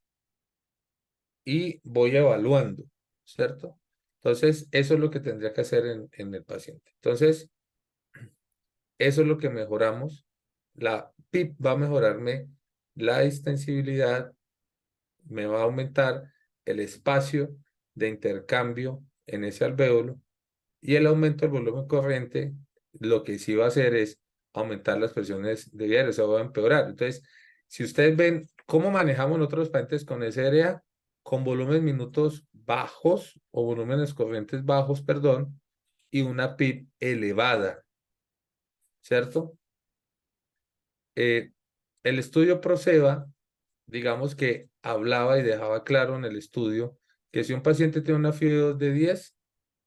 Y voy evaluando, ¿cierto? Entonces, eso es lo que tendría que hacer en el paciente. Entonces, eso es lo que mejoramos. La PIB va a mejorarme la extensibilidad, me va a aumentar el espacio de intercambio en ese alvéolo y el aumento del volumen corriente, lo que sí va a hacer es aumentar las presiones de vía, o sea, va a empeorar. Entonces, si ustedes ven cómo manejamos nosotros los pacientes con SRA, con volúmenes minutos bajos o volúmenes corrientes bajos, perdón, y una PIB elevada, ¿cierto? El estudio Proceva, digamos que hablaba y dejaba claro en el estudio que si un paciente tiene una fiebre de 10,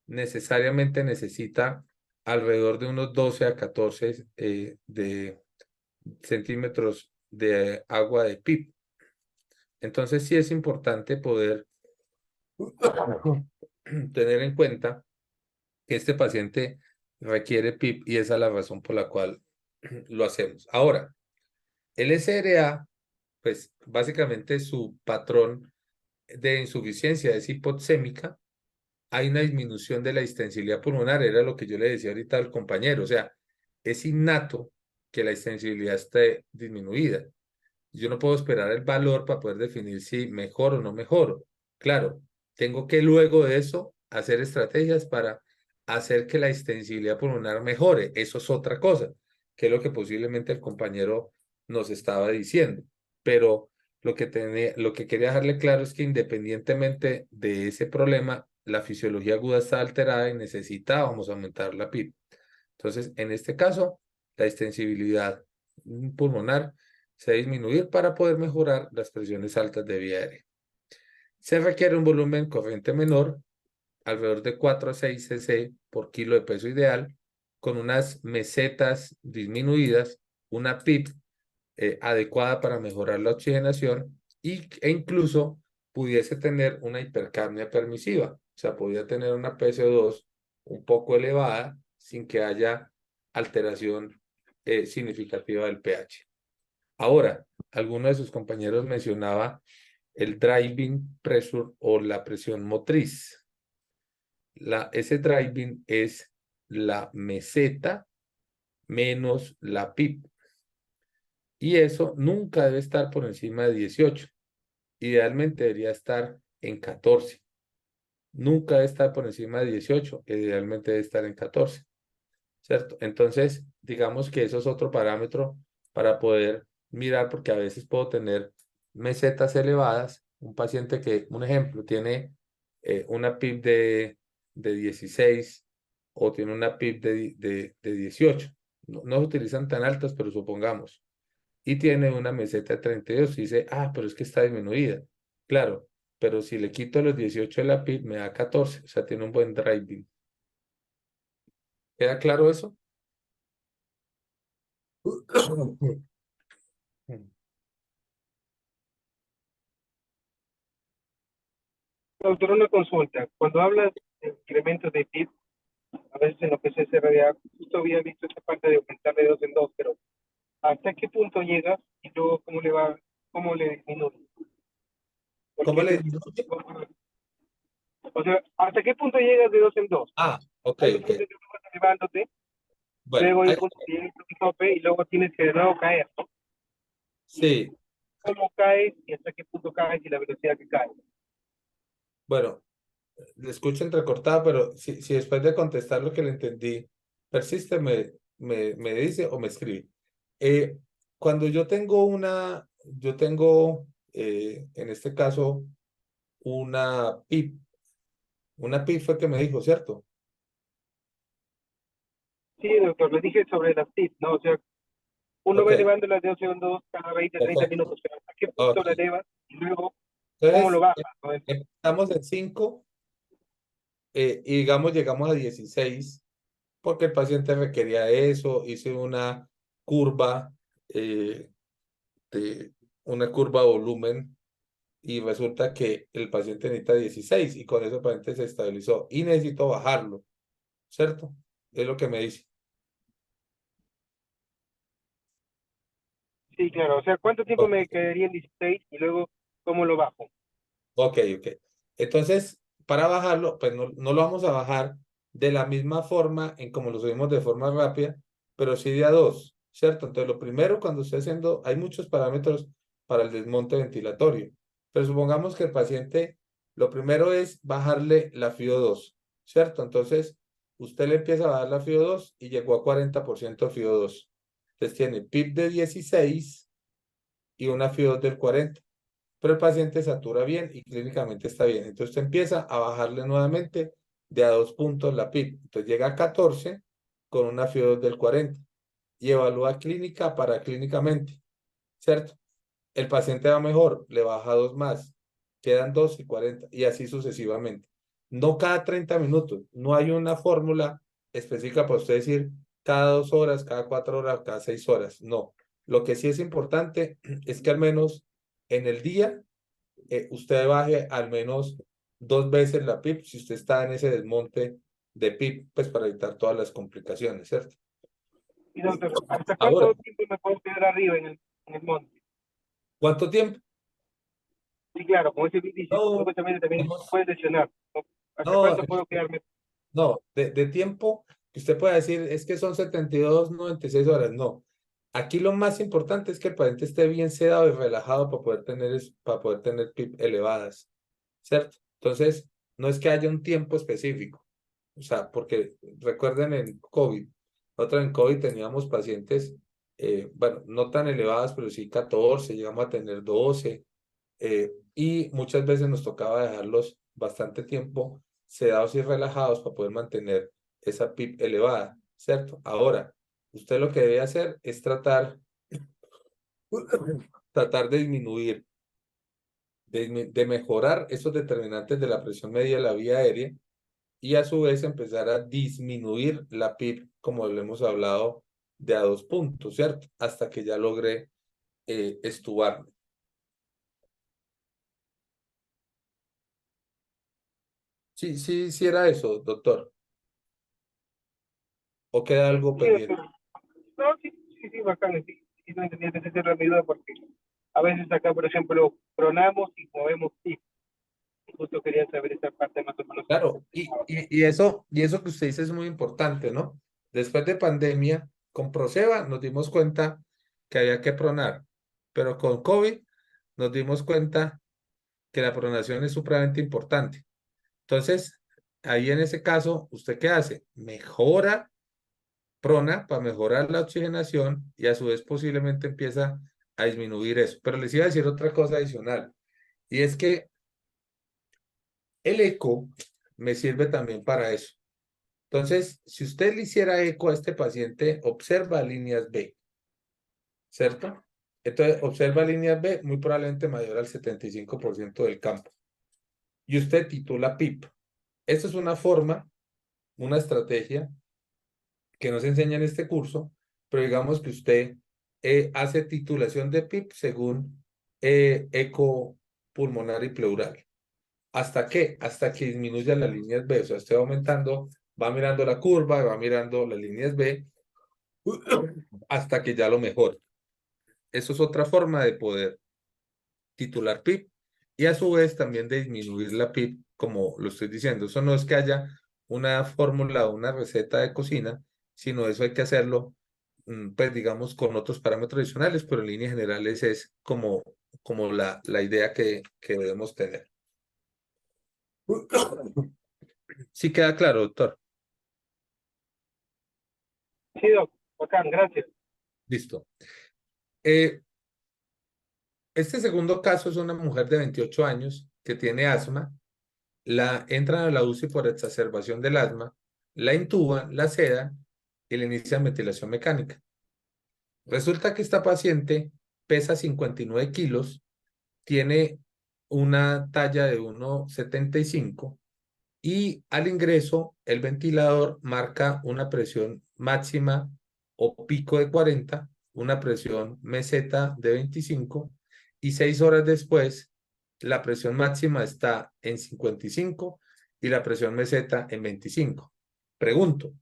necesariamente necesita alrededor de unos 12 a 14 de centímetros de agua de PIB. Entonces sí es importante poder tener en cuenta que este paciente requiere PIB y esa es la razón por la cual lo hacemos. Ahora, el SRA, pues básicamente su patrón de insuficiencia es hipoxémica, hay una disminución de la extensibilidad pulmonar, era lo que yo le decía ahorita al compañero, o sea, es innato que la extensibilidad esté disminuida. Yo no puedo esperar el valor para poder definir si mejoro o no mejoro. Claro, tengo que luego de eso hacer estrategias para hacer que la extensibilidad pulmonar mejore. Eso es otra cosa, que es lo que posiblemente el compañero nos estaba diciendo. Pero lo que quería dejarle claro es que independientemente de ese problema, la fisiología aguda está alterada y necesitábamos aumentar la PIB. Entonces, en este caso, la extensibilidad pulmonar se va a disminuir para poder mejorar las presiones altas de vía aérea. Se requiere un volumen corriente menor, alrededor de 4 a 6 cc por kilo de peso ideal, con unas mesetas disminuidas, una PIB adecuada para mejorar la oxigenación e incluso pudiese tener una hipercapnia permisiva, o sea, podría tener una PCO2 un poco elevada sin que haya alteración significativa del pH. Ahora, alguno de sus compañeros mencionaba el driving pressure o la presión motriz. Ese driving es la meseta menos la PIB. Y eso nunca debe estar por encima de 18. Idealmente debería estar en 14. Nunca debe estar por encima de 18. Idealmente debe estar en 14. ¿Cierto? Entonces, digamos que eso es otro parámetro para poder mirar porque a veces puedo tener mesetas elevadas. Un paciente que, un ejemplo, tiene una PIB de 16 o tiene una PIB de 18. No se utilizan tan altas, pero supongamos. Y tiene una meseta de 32 y dice, ah, pero es que está disminuida. Claro, pero si le quito los 18 de la PIB me da 14, o sea, tiene un buen driving. ¿Queda claro eso? Doctor, una consulta. Cuando hablas de incremento de PIB, a veces en lo que es SRDA, justo había visto esta parte de aumentar de dos en dos, pero ¿hasta qué punto llegas y luego cómo le va, cómo le disminuye? ¿Cómo Porque le ese disminuye? o sea, ¿hasta qué punto llegas de dos en dos? Ah, ok, Hay un ok. punto en que tú vas elevándote, Bueno, luego hay un punto que llegas a un tope y luego tienes que de nuevo caer, ¿no? sí, ¿Cómo caes y hasta qué punto caes y la velocidad que caes? bueno, le escucho entrecortado, pero si después de contestar lo que le entendí, persiste, me dice o me escribe. Eh, Cuando yo tengo, en este caso, una PIB fue que me dijo, ¿cierto? Sí, doctor, le dije sobre las TIP, ¿no? O sea, uno Ok, va elevando las de 2 en 2 cada 20, 30 perfecto. minutos, pero ¿hasta qué punto Ok. la elevas y luego cómo lo Entonces, bajas, ¿no? empezamos en 5 y digamos llegamos a 16 porque el paciente requería eso, hice curva eh, de una curva de volumen y resulta que el paciente necesita 16 y con eso el paciente se estabilizó y necesito bajarlo, ¿cierto? Es lo que me dice. Sí, claro, o sea, ¿cuánto tiempo Ok, me quedaría en 16 y luego cómo lo bajo? ok. Entonces, para bajarlo, pues no lo vamos a bajar de la misma forma en como lo subimos de forma rápida, pero sí de a dos, ¿cierto? Entonces, lo primero cuando esté haciendo, hay muchos parámetros para el desmonte ventilatorio, pero supongamos que el paciente, lo primero es bajarle la FIO2, ¿cierto? Entonces, usted le empieza a bajar la FIO2 y llegó a 40% FIO2. Entonces, tiene PIB de 16 y una FIO2 del 40, pero el paciente satura bien y clínicamente está bien. Entonces usted empieza a bajarle nuevamente de a 2 puntos la PIB. Entonces llega a 14 con una FIO2 del 40 y evalúa clínica para clínicamente, ¿cierto? El paciente va mejor, le baja 2 más, quedan 2 y 40 y así sucesivamente. No cada 30 minutos, no hay una fórmula específica para usted decir cada 2 horas, cada 4 horas, cada 6 horas, no. Lo que sí es importante es que al menos en el día usted baje al menos 2 veces la PIB si usted está en ese desmonte de PIB, pues para evitar todas las complicaciones, ¿cierto? Y doctor, ¿hasta Ahora, cuánto tiempo me puedo quedar arriba en el monte? ¿cuánto tiempo? Sí, claro, como ese dice, No, supuestamente también hemos- puede lesionar, ¿no? ¿Hasta no, cuánto puedo quedarme? no, de tiempo que usted pueda decir es que son 72, 96 horas. No. Aquí lo más importante es que el paciente esté bien sedado y relajado para poder para poder tener PIB elevadas, ¿cierto? Entonces, no es que haya un tiempo específico. O sea, porque recuerden en COVID, otra en COVID teníamos pacientes, bueno, no tan elevadas, pero sí 14, llegamos a tener 12, y muchas veces nos tocaba dejarlos bastante tiempo sedados y relajados para poder mantener esa PIB elevada, ¿cierto? Ahora, usted lo que debe hacer es tratar de disminuir, de mejorar esos determinantes de la presión media de la vía aérea y a su vez empezar a disminuir la PIB, como lo hemos hablado, de a 2 puntos, ¿cierto? Hasta que ya logre estubarme. Sí, sí, sí era eso, doctor. ¿O queda algo Sí, pendiente? doctor. No, sí, sí, sí, bacán, sí, sí, no entendía que se mi duda porque a veces acá, por ejemplo, pronamos y movemos PIB. Justo quería saber esta parte más o menos cómo se Claro, manejaba. y eso que usted dice es muy importante, ¿no? Después de pandemia, con Proceva nos dimos cuenta que había que pronar, pero con COVID nos dimos cuenta que la pronación es supremamente importante. Entonces, ahí en ese caso, ¿usted qué hace? Mejora prona para mejorar la oxigenación y a su vez posiblemente empieza a disminuir eso. Pero les iba a decir otra cosa adicional, y es que el eco me sirve también para eso. Entonces, si usted le hiciera eco a este paciente, observa líneas B, ¿cierto? Entonces, observa líneas B, muy probablemente mayor al 75% del campo. Y usted titula PIP. Esto es una forma, una estrategia que no se enseña en este curso, pero digamos que usted hace titulación de PIP según eco pulmonar y pleural. ¿Hasta qué? Hasta que disminuya las líneas B. O sea, usted va aumentando, va mirando la curva, va mirando las líneas B hasta que ya lo mejore. Eso es otra forma de poder titular PIP y a su vez también de disminuir la PIP, como lo estoy diciendo. Eso no es que haya una fórmula o una receta de cocina, sino eso hay que hacerlo, pues digamos, con otros parámetros adicionales, pero en líneas generales es como la idea que debemos tener. Sí queda claro, doctor. Sí, doc, bacán, gracias. Listo. Este segundo caso es una mujer de 28 años que tiene asma. La entran a la UCI por exacerbación del asma, la intuban, la sedan y le inician ventilación mecánica. Resulta que esta paciente pesa 59 kilos, tiene una talla de 1,75 y al ingreso el ventilador marca una presión máxima o pico de 40, una presión meseta de 25 y 6 horas después la presión máxima está en 55 y la presión meseta en 25. Pregunto,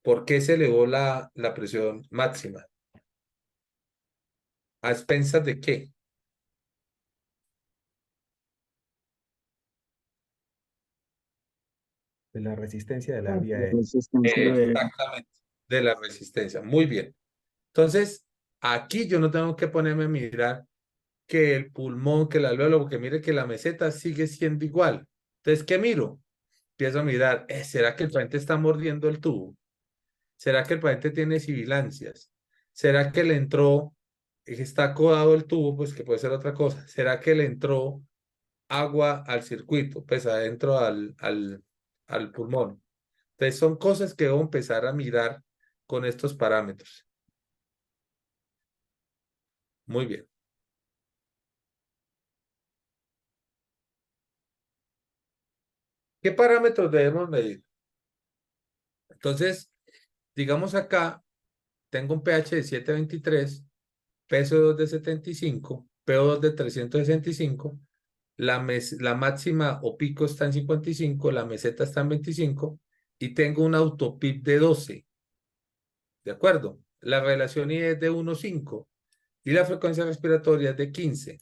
¿por qué se elevó la presión máxima? ¿A expensas de qué? De la resistencia de la La vía aérea. resistencia de... Exactamente, de la resistencia. Muy bien. Entonces, aquí yo no tengo que ponerme a mirar que el pulmón, que el alvéolo, porque mire que la meseta sigue siendo igual. Entonces, ¿qué miro? Empiezo a mirar, ¿será que el paciente está mordiendo el tubo? ¿Será que el paciente tiene sibilancias? ¿Será que le entró, está codado el tubo? Pues que puede ser otra cosa. ¿Será que le entró agua al circuito? Pues adentro al pulmón. Entonces, son cosas que debo empezar a mirar con estos parámetros. Muy bien. ¿Qué parámetros debemos medir? Entonces, digamos acá, tengo un pH de 7,23, PSO2 de 75, PO2 de 365, la máxima o pico está en 55, la meseta está en 25 y tengo un autopip de 12. ¿De acuerdo? La relación I es de 1,5 y la frecuencia respiratoria es de 15.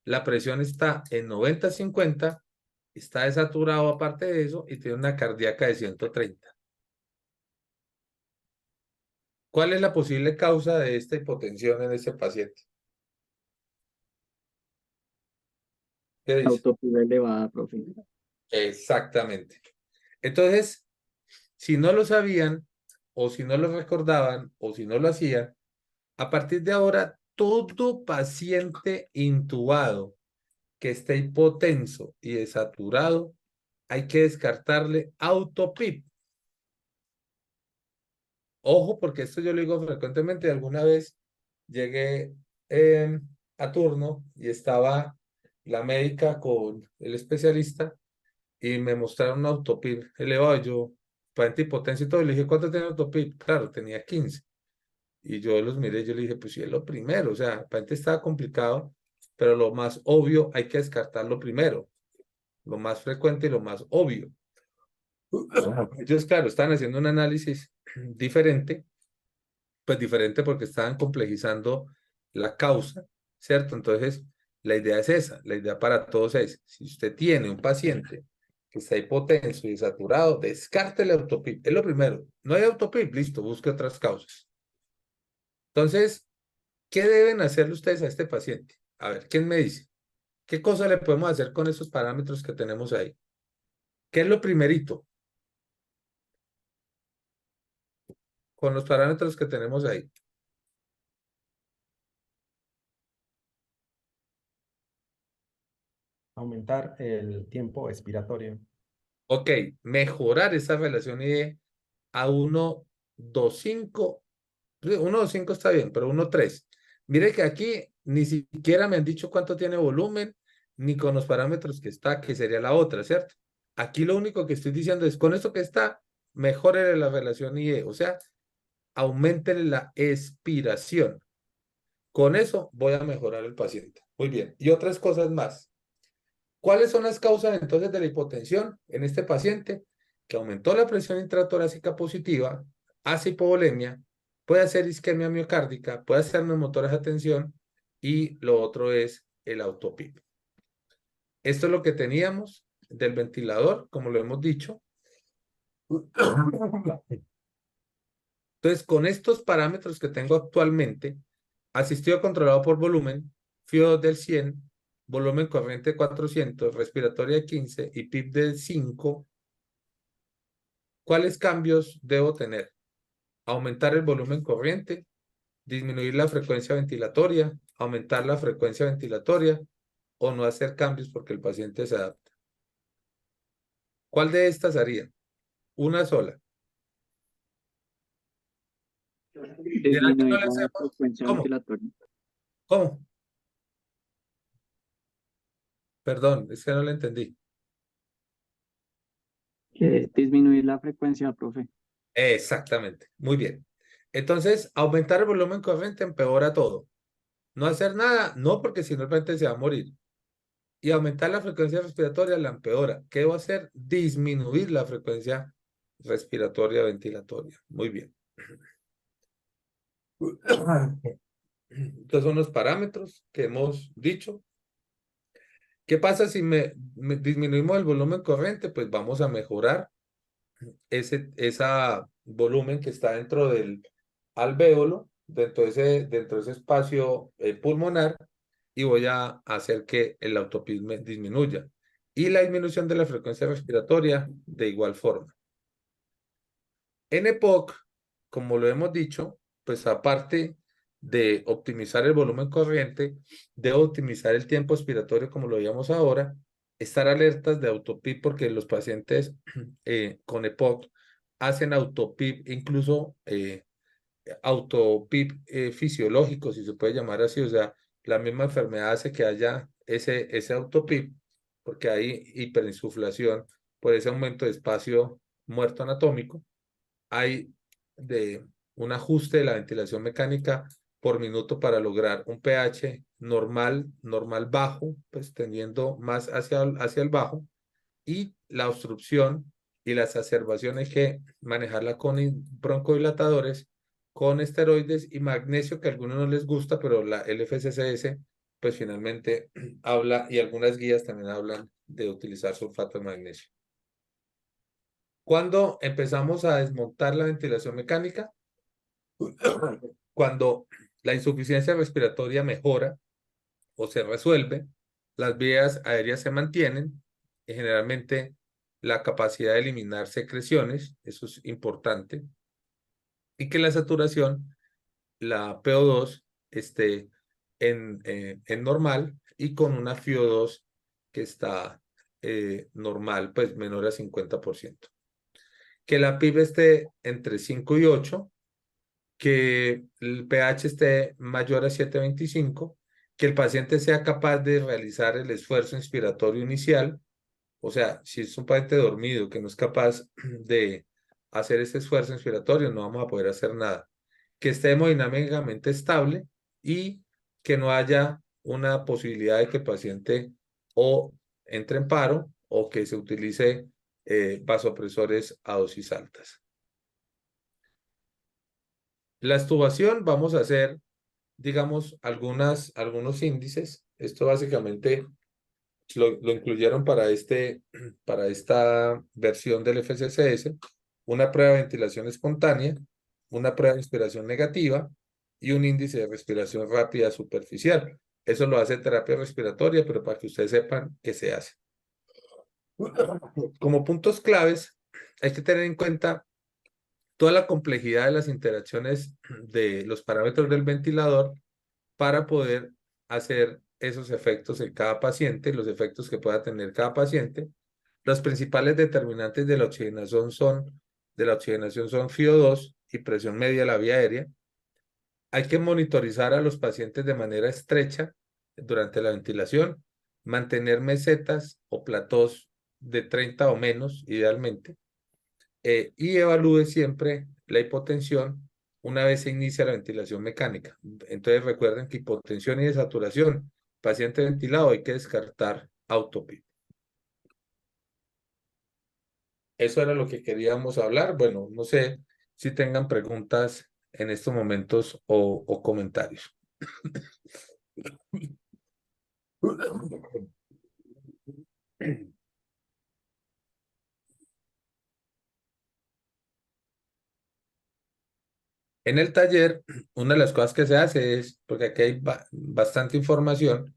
La presión está en 90-50, está desaturado aparte de eso y tiene una cardíaca de 130. ¿Cuál es la posible causa de esta hipotensión en este paciente? ¿Qué dice? autopilot elevada, profe. Exactamente. Entonces, si no lo sabían, o si no lo recordaban, o si no lo hacían, a partir de ahora, todo paciente intubado que esté hipotenso y desaturado, hay que descartarle autopip. Ojo, porque esto yo lo digo frecuentemente. Alguna vez llegué a turno y estaba la médica con el especialista y me mostraron un autopip elevado. Yo, paciente hipotenso y todo, y le dije, ¿cuánto tiene autopip? Claro, tenía 15. Y yo los miré y yo le dije, pues sí, es lo primero. O sea, el paciente estaba complicado, pero lo más obvio hay que descartarlo primero. Lo más frecuente y lo más obvio. Ellos, claro, están haciendo un análisis diferente, pues diferente porque estaban complejizando la causa, ¿cierto? Entonces, la idea es esa, la idea para todos es, si usted tiene un paciente que está hipotenso y saturado, descarte el autopip, es lo primero. No hay autopip, listo, busque otras causas. Entonces, ¿qué deben hacerle ustedes a este paciente? A ver, ¿quién me dice? ¿Qué cosa le podemos hacer con esos parámetros que tenemos ahí? ¿Qué es lo primerito? Con los parámetros que tenemos ahí. aumentar el tiempo expiratorio. Ok, mejorar esa relación IE a 1,25. 1,25 está bien, pero 1,3. Mire que aquí ni siquiera me han dicho cuánto tiene volumen, ni con los parámetros que está, que sería la otra, ¿cierto? Aquí lo único que estoy diciendo es, con esto que está, mejore la relación IE, o sea, aumente la expiración. Con eso voy a mejorar el paciente. Muy bien. Y otras cosas más. ¿Cuáles son las causas entonces de la hipotensión en este paciente? Que aumentó la presión intratorácica positiva, hace hipovolemia, puede hacer isquemia miocárdica, puede hacer neumotoras de tensión y lo otro es el autopip. Esto es lo que teníamos del ventilador, como lo hemos dicho. Entonces, con estos parámetros que tengo actualmente, asistido controlado por volumen, FIO2 del 100, volumen corriente 400, respiratoria 15 y PIP de 5, ¿cuáles cambios debo tener? Aumentar el volumen corriente, disminuir la frecuencia ventilatoria, aumentar la frecuencia ventilatoria o no hacer cambios porque el paciente se adapta. ¿Cuál de estas haría? Una sola. ¿Será que no Disminuir le la hacemos? frecuencia ¿Cómo? ventilatoria. ¿Cómo? Perdón, es que no lo entendí. Disminuir la frecuencia, profe. Exactamente, muy bien. Entonces, aumentar el volumen corriente empeora todo. No hacer nada, no, porque si no el paciente se va a morir. Y aumentar la frecuencia respiratoria la empeora. ¿Qué debo hacer? Disminuir la frecuencia respiratoria ventilatoria. Muy bien. Estos son los parámetros que hemos dicho. ¿Qué pasa si disminuimos el volumen corriente? Pues vamos a mejorar ese volumen que está dentro del alvéolo, dentro de ese espacio pulmonar, y voy a hacer que el autopip disminuya. Y la disminución de la frecuencia respiratoria de igual forma. En EPOC, como lo hemos dicho, pues aparte de optimizar el volumen corriente, debo optimizar el tiempo expiratorio como lo veíamos ahora, estar alertas de autopip porque los pacientes con EPOC hacen autopip, incluso autopip fisiológico, si se puede llamar así, o sea, la misma enfermedad hace que haya ese autopip porque hay hiperinsuflación por ese aumento de espacio muerto anatómico. Hay un ajuste de la ventilación mecánica por minuto para lograr un pH normal bajo, pues tendiendo más hacia el bajo, y la obstrucción y la exacerbación hay que manejarla con broncodilatadores, con esteroides y magnesio, que a algunos no les gusta, pero el FSCS pues finalmente habla, y algunas guías también hablan de utilizar sulfato de magnesio. ¿Cuándo empezamos a desmontar la ventilación mecánica? Cuando la insuficiencia respiratoria mejora o se resuelve, las vías aéreas se mantienen, y generalmente la capacidad de eliminar secreciones, eso es importante, y que la saturación, la PO2, esté en normal y con una FiO2 que está normal, pues menor a 50%. Que la PIB esté entre 5 y 8, que el pH esté mayor a 7.25, que el paciente sea capaz de realizar el esfuerzo inspiratorio inicial, o sea, si es un paciente dormido que no es capaz de hacer ese esfuerzo inspiratorio, no vamos a poder hacer nada. Que esté hemodinámicamente estable y que no haya una posibilidad de que el paciente o entre en paro o que se utilice vasopresores a dosis altas. La extubación, vamos a hacer, digamos, algunos índices. Esto básicamente lo incluyeron para esta versión del FSCS, una prueba de ventilación espontánea, una prueba de inspiración negativa y un índice de respiración rápida superficial. Eso lo hace terapia respiratoria, pero para que ustedes sepan qué se hace. Como puntos claves, hay que tener en cuenta toda la complejidad de las interacciones de los parámetros del ventilador para poder hacer esos efectos en cada paciente, los efectos que pueda tener cada paciente. Los principales determinantes de la oxigenación son FiO2 y presión media de la vía aérea. Hay que monitorizar a los pacientes de manera estrecha durante la ventilación, mantener mesetas o platós de 30 o menos, idealmente, y evalúe siempre la hipotensión una vez se inicia la ventilación mecánica. Entonces recuerden que hipotensión y desaturación, paciente ventilado, hay que descartar autopip. Eso era lo que queríamos hablar. Bueno, no sé si tengan preguntas en estos momentos o comentarios. En el taller, una de las cosas que se hace es, porque aquí hay bastante información,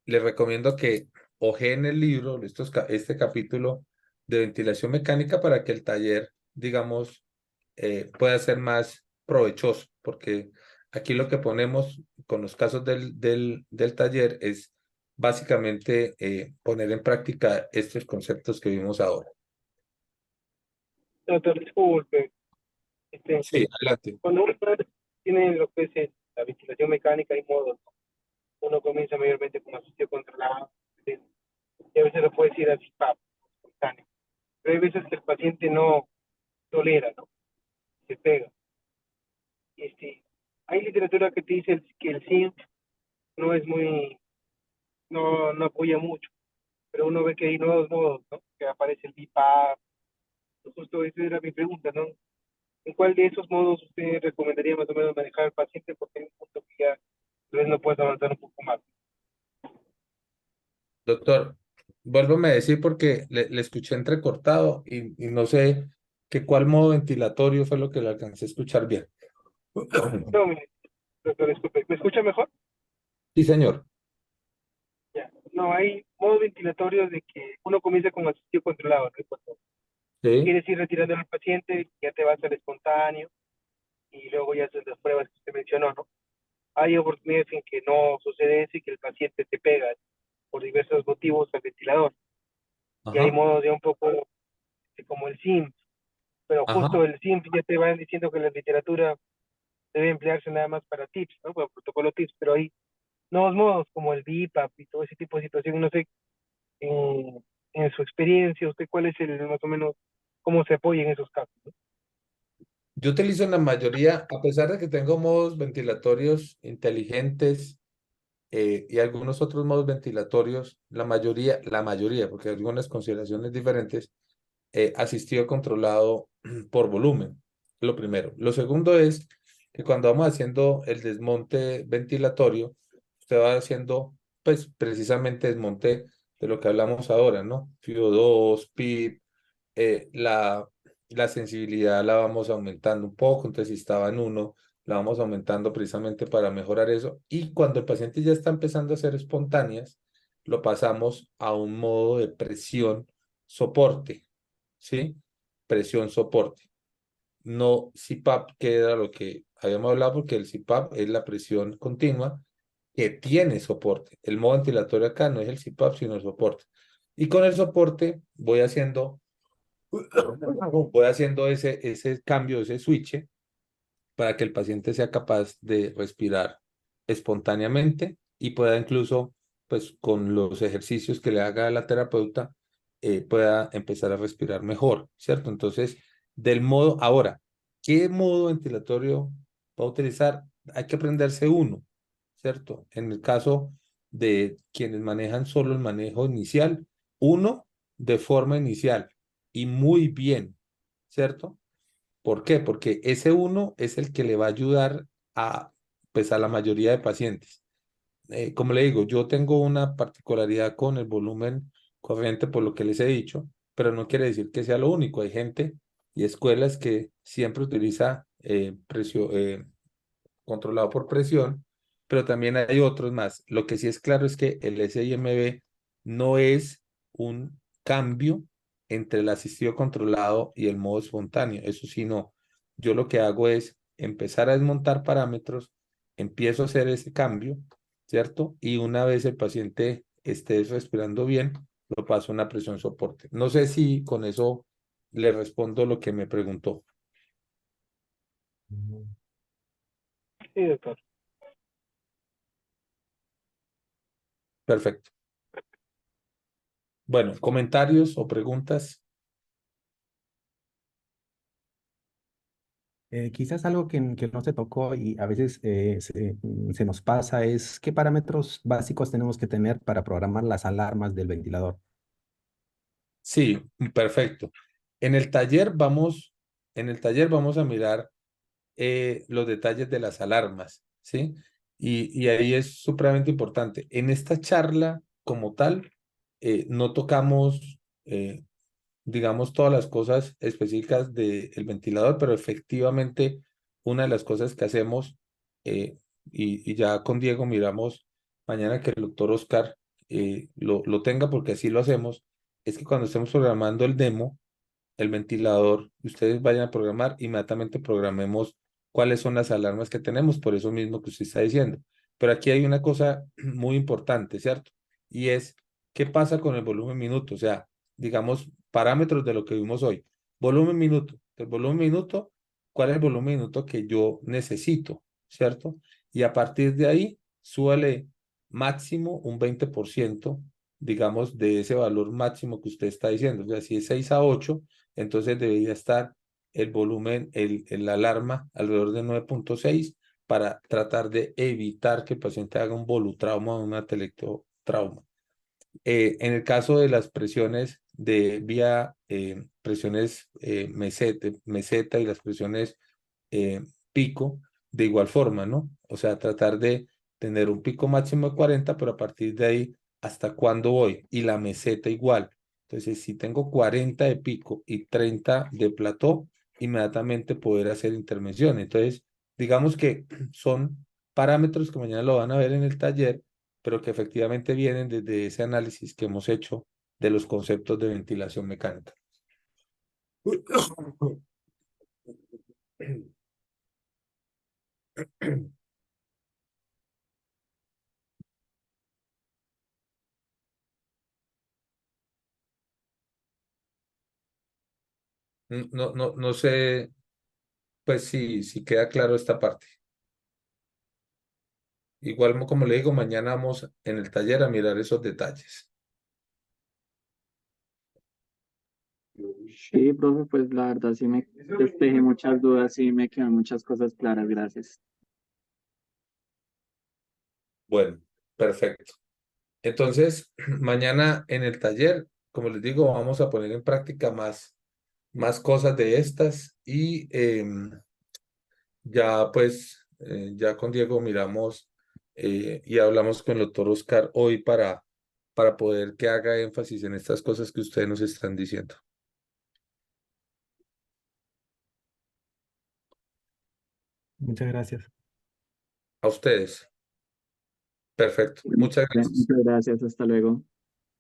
les recomiendo que ojeen el libro, este capítulo de ventilación mecánica para que el taller, digamos, pueda ser más provechoso, porque aquí lo que ponemos con los casos del taller es básicamente poner en práctica estos conceptos que vimos ahora. Doctor, disculpe, Sí, adelante. cuando uno tiene lo que es la ventilación mecánica y modos, uno comienza mayormente con asistido controlado, y a veces lo puede decir así, espontáneo. Pero hay veces que el paciente no tolera, ¿no? Se pega. Hay literatura que te dice que el SIMP no es muy, no apoya mucho, pero uno ve que hay nuevos modos, ¿no? Que aparece el BiPAP. Justo esa era mi pregunta, ¿no? ¿En cuál de esos modos usted recomendaría más o menos manejar al paciente? Porque hay un punto que ya tal vez no puedes avanzar un poco más. Doctor, vuélvame a decir porque le escuché entrecortado y no sé cuál modo ventilatorio fue lo que le alcancé a escuchar bien. No, doctor, disculpe, ¿me escucha mejor? Sí, señor. Ya. No, hay modos ventilatorios de que uno comienza con asistido controlado, ¿no? Cuando Sí. quieres ir retirando al paciente, ya te vas al espontáneo y luego ya haces las pruebas que usted mencionó, ¿no? Hay oportunidades en que no sucede eso y que el paciente te pega por diversos motivos al ventilador. Y hay Ajá. modos ya un poco como el SIMP, pero Ajá. justo el SIMP ya te van diciendo que la literatura debe emplearse nada más para tips, ¿no? Para protocolo tips, pero hay nuevos modos como el BiPAP y todo ese tipo de situación. No sé, en su experiencia, usted cuál es el más o menos, cómo se apoya en esos casos, ¿no? Yo utilizo en la mayoría, a pesar de que tengo modos ventilatorios inteligentes y algunos otros modos ventilatorios, la mayoría, porque hay algunas consideraciones diferentes, asistido controlado por volumen, lo primero. Lo segundo es que cuando vamos haciendo el desmonte ventilatorio, usted va haciendo, pues, precisamente desmonte de lo que hablamos ahora, ¿no? FiO2, PIP, la sensibilidad la vamos aumentando un poco, entonces si estaba en 1, la vamos aumentando precisamente para mejorar eso. Y cuando el paciente ya está empezando a hacer espontáneas, lo pasamos a un modo de presión soporte, ¿sí? Presión soporte. No CPAP, que era lo que habíamos hablado, porque el CPAP es la presión continua que tiene soporte. El modo ventilatorio acá no es el CPAP, sino el soporte. Y con el soporte voy haciendo ese cambio, ese switch, para que el paciente sea capaz de respirar espontáneamente y pueda incluso, pues con los ejercicios que le haga la terapeuta, pueda empezar a respirar mejor, ¿cierto? Entonces, del modo, ahora, ¿qué modo ventilatorio va a utilizar? Hay que aprenderse uno, ¿cierto? En el caso de quienes manejan solo el manejo inicial, uno de forma inicial y muy bien, ¿cierto? ¿Por qué? Porque ese uno es el que le va a ayudar a, pues, a la mayoría de pacientes. Como le digo, yo tengo una particularidad con el volumen corriente por lo que les he dicho, pero no quiere decir que sea lo único. Hay gente y escuelas que siempre utiliza controlado por presión, pero también hay otros más. Lo que sí es claro es que el SIMB no es un cambio entre el asistido controlado y el modo espontáneo. Eso sí, no. Yo lo que hago es empezar a desmontar parámetros, empiezo a hacer ese cambio ¿cierto? Y una vez el paciente esté respirando bien, lo paso a una presión soporte. No sé si con eso le respondo lo que me preguntó. Sí, doctor. Perfecto. Bueno, comentarios o preguntas. Quizás algo que no se tocó y a veces se nos pasa es qué parámetros básicos tenemos que tener para programar las alarmas del ventilador. Sí, perfecto. En el taller vamos a mirar los detalles de las alarmas, ¿sí? Y ahí es supremamente importante. En esta charla como tal, no tocamos, digamos, todas las cosas específicas del ventilador, pero efectivamente una de las cosas que hacemos, y ya con Diego miramos mañana que el doctor Oscar lo tenga, porque así lo hacemos, es que cuando estemos programando el demo, el ventilador, ustedes vayan a programar, inmediatamente programemos cuáles son las alarmas que tenemos, por eso mismo que usted está diciendo. Pero aquí hay una cosa muy importante, ¿cierto? Y es, ¿qué pasa con el volumen minuto? O sea, digamos, parámetros de lo que vimos hoy. Volumen minuto. El volumen minuto, ¿cuál es el volumen minuto que yo necesito? ¿Cierto? Y a partir de ahí, súbale máximo un 20%, digamos, de ese valor máximo que usted está diciendo. O sea, si es 6 a 8, entonces debería estar el volumen, el alarma alrededor de 9.6 para tratar de evitar que el paciente haga un volutrauma o un atelectrotrauma. En el caso de las presiones de vía, presiones meseta y las presiones pico, de igual forma, ¿no? O sea, tratar de tener un pico máximo de 40, pero a partir de ahí, ¿hasta cuándo voy? Y la meseta igual. Entonces, si tengo 40 de pico y 30 de plató, inmediatamente poder hacer intervención. Entonces, digamos que son parámetros que mañana lo van a ver en el taller, pero que efectivamente vienen desde ese análisis que hemos hecho de los conceptos de ventilación mecánica. No sé, pues si queda claro esta parte. Igual como le digo, mañana vamos en el taller a mirar esos detalles. Sí, profe, pues la verdad sí me despejé muchas dudas y me quedan muchas cosas claras, gracias. Bueno, perfecto. Entonces, mañana en el taller, como les digo, vamos a poner en práctica más cosas de estas y ya pues, ya con Diego miramos y hablamos con el doctor Oscar hoy para poder que haga énfasis en estas cosas que ustedes nos están diciendo. Muchas gracias. A ustedes. Perfecto. Muchas gracias. Muchas gracias, hasta luego.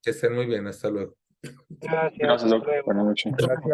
Que estén muy bien. Hasta luego. Gracias, Gracias, hasta Doc. luego. Buenas noches. Gracias.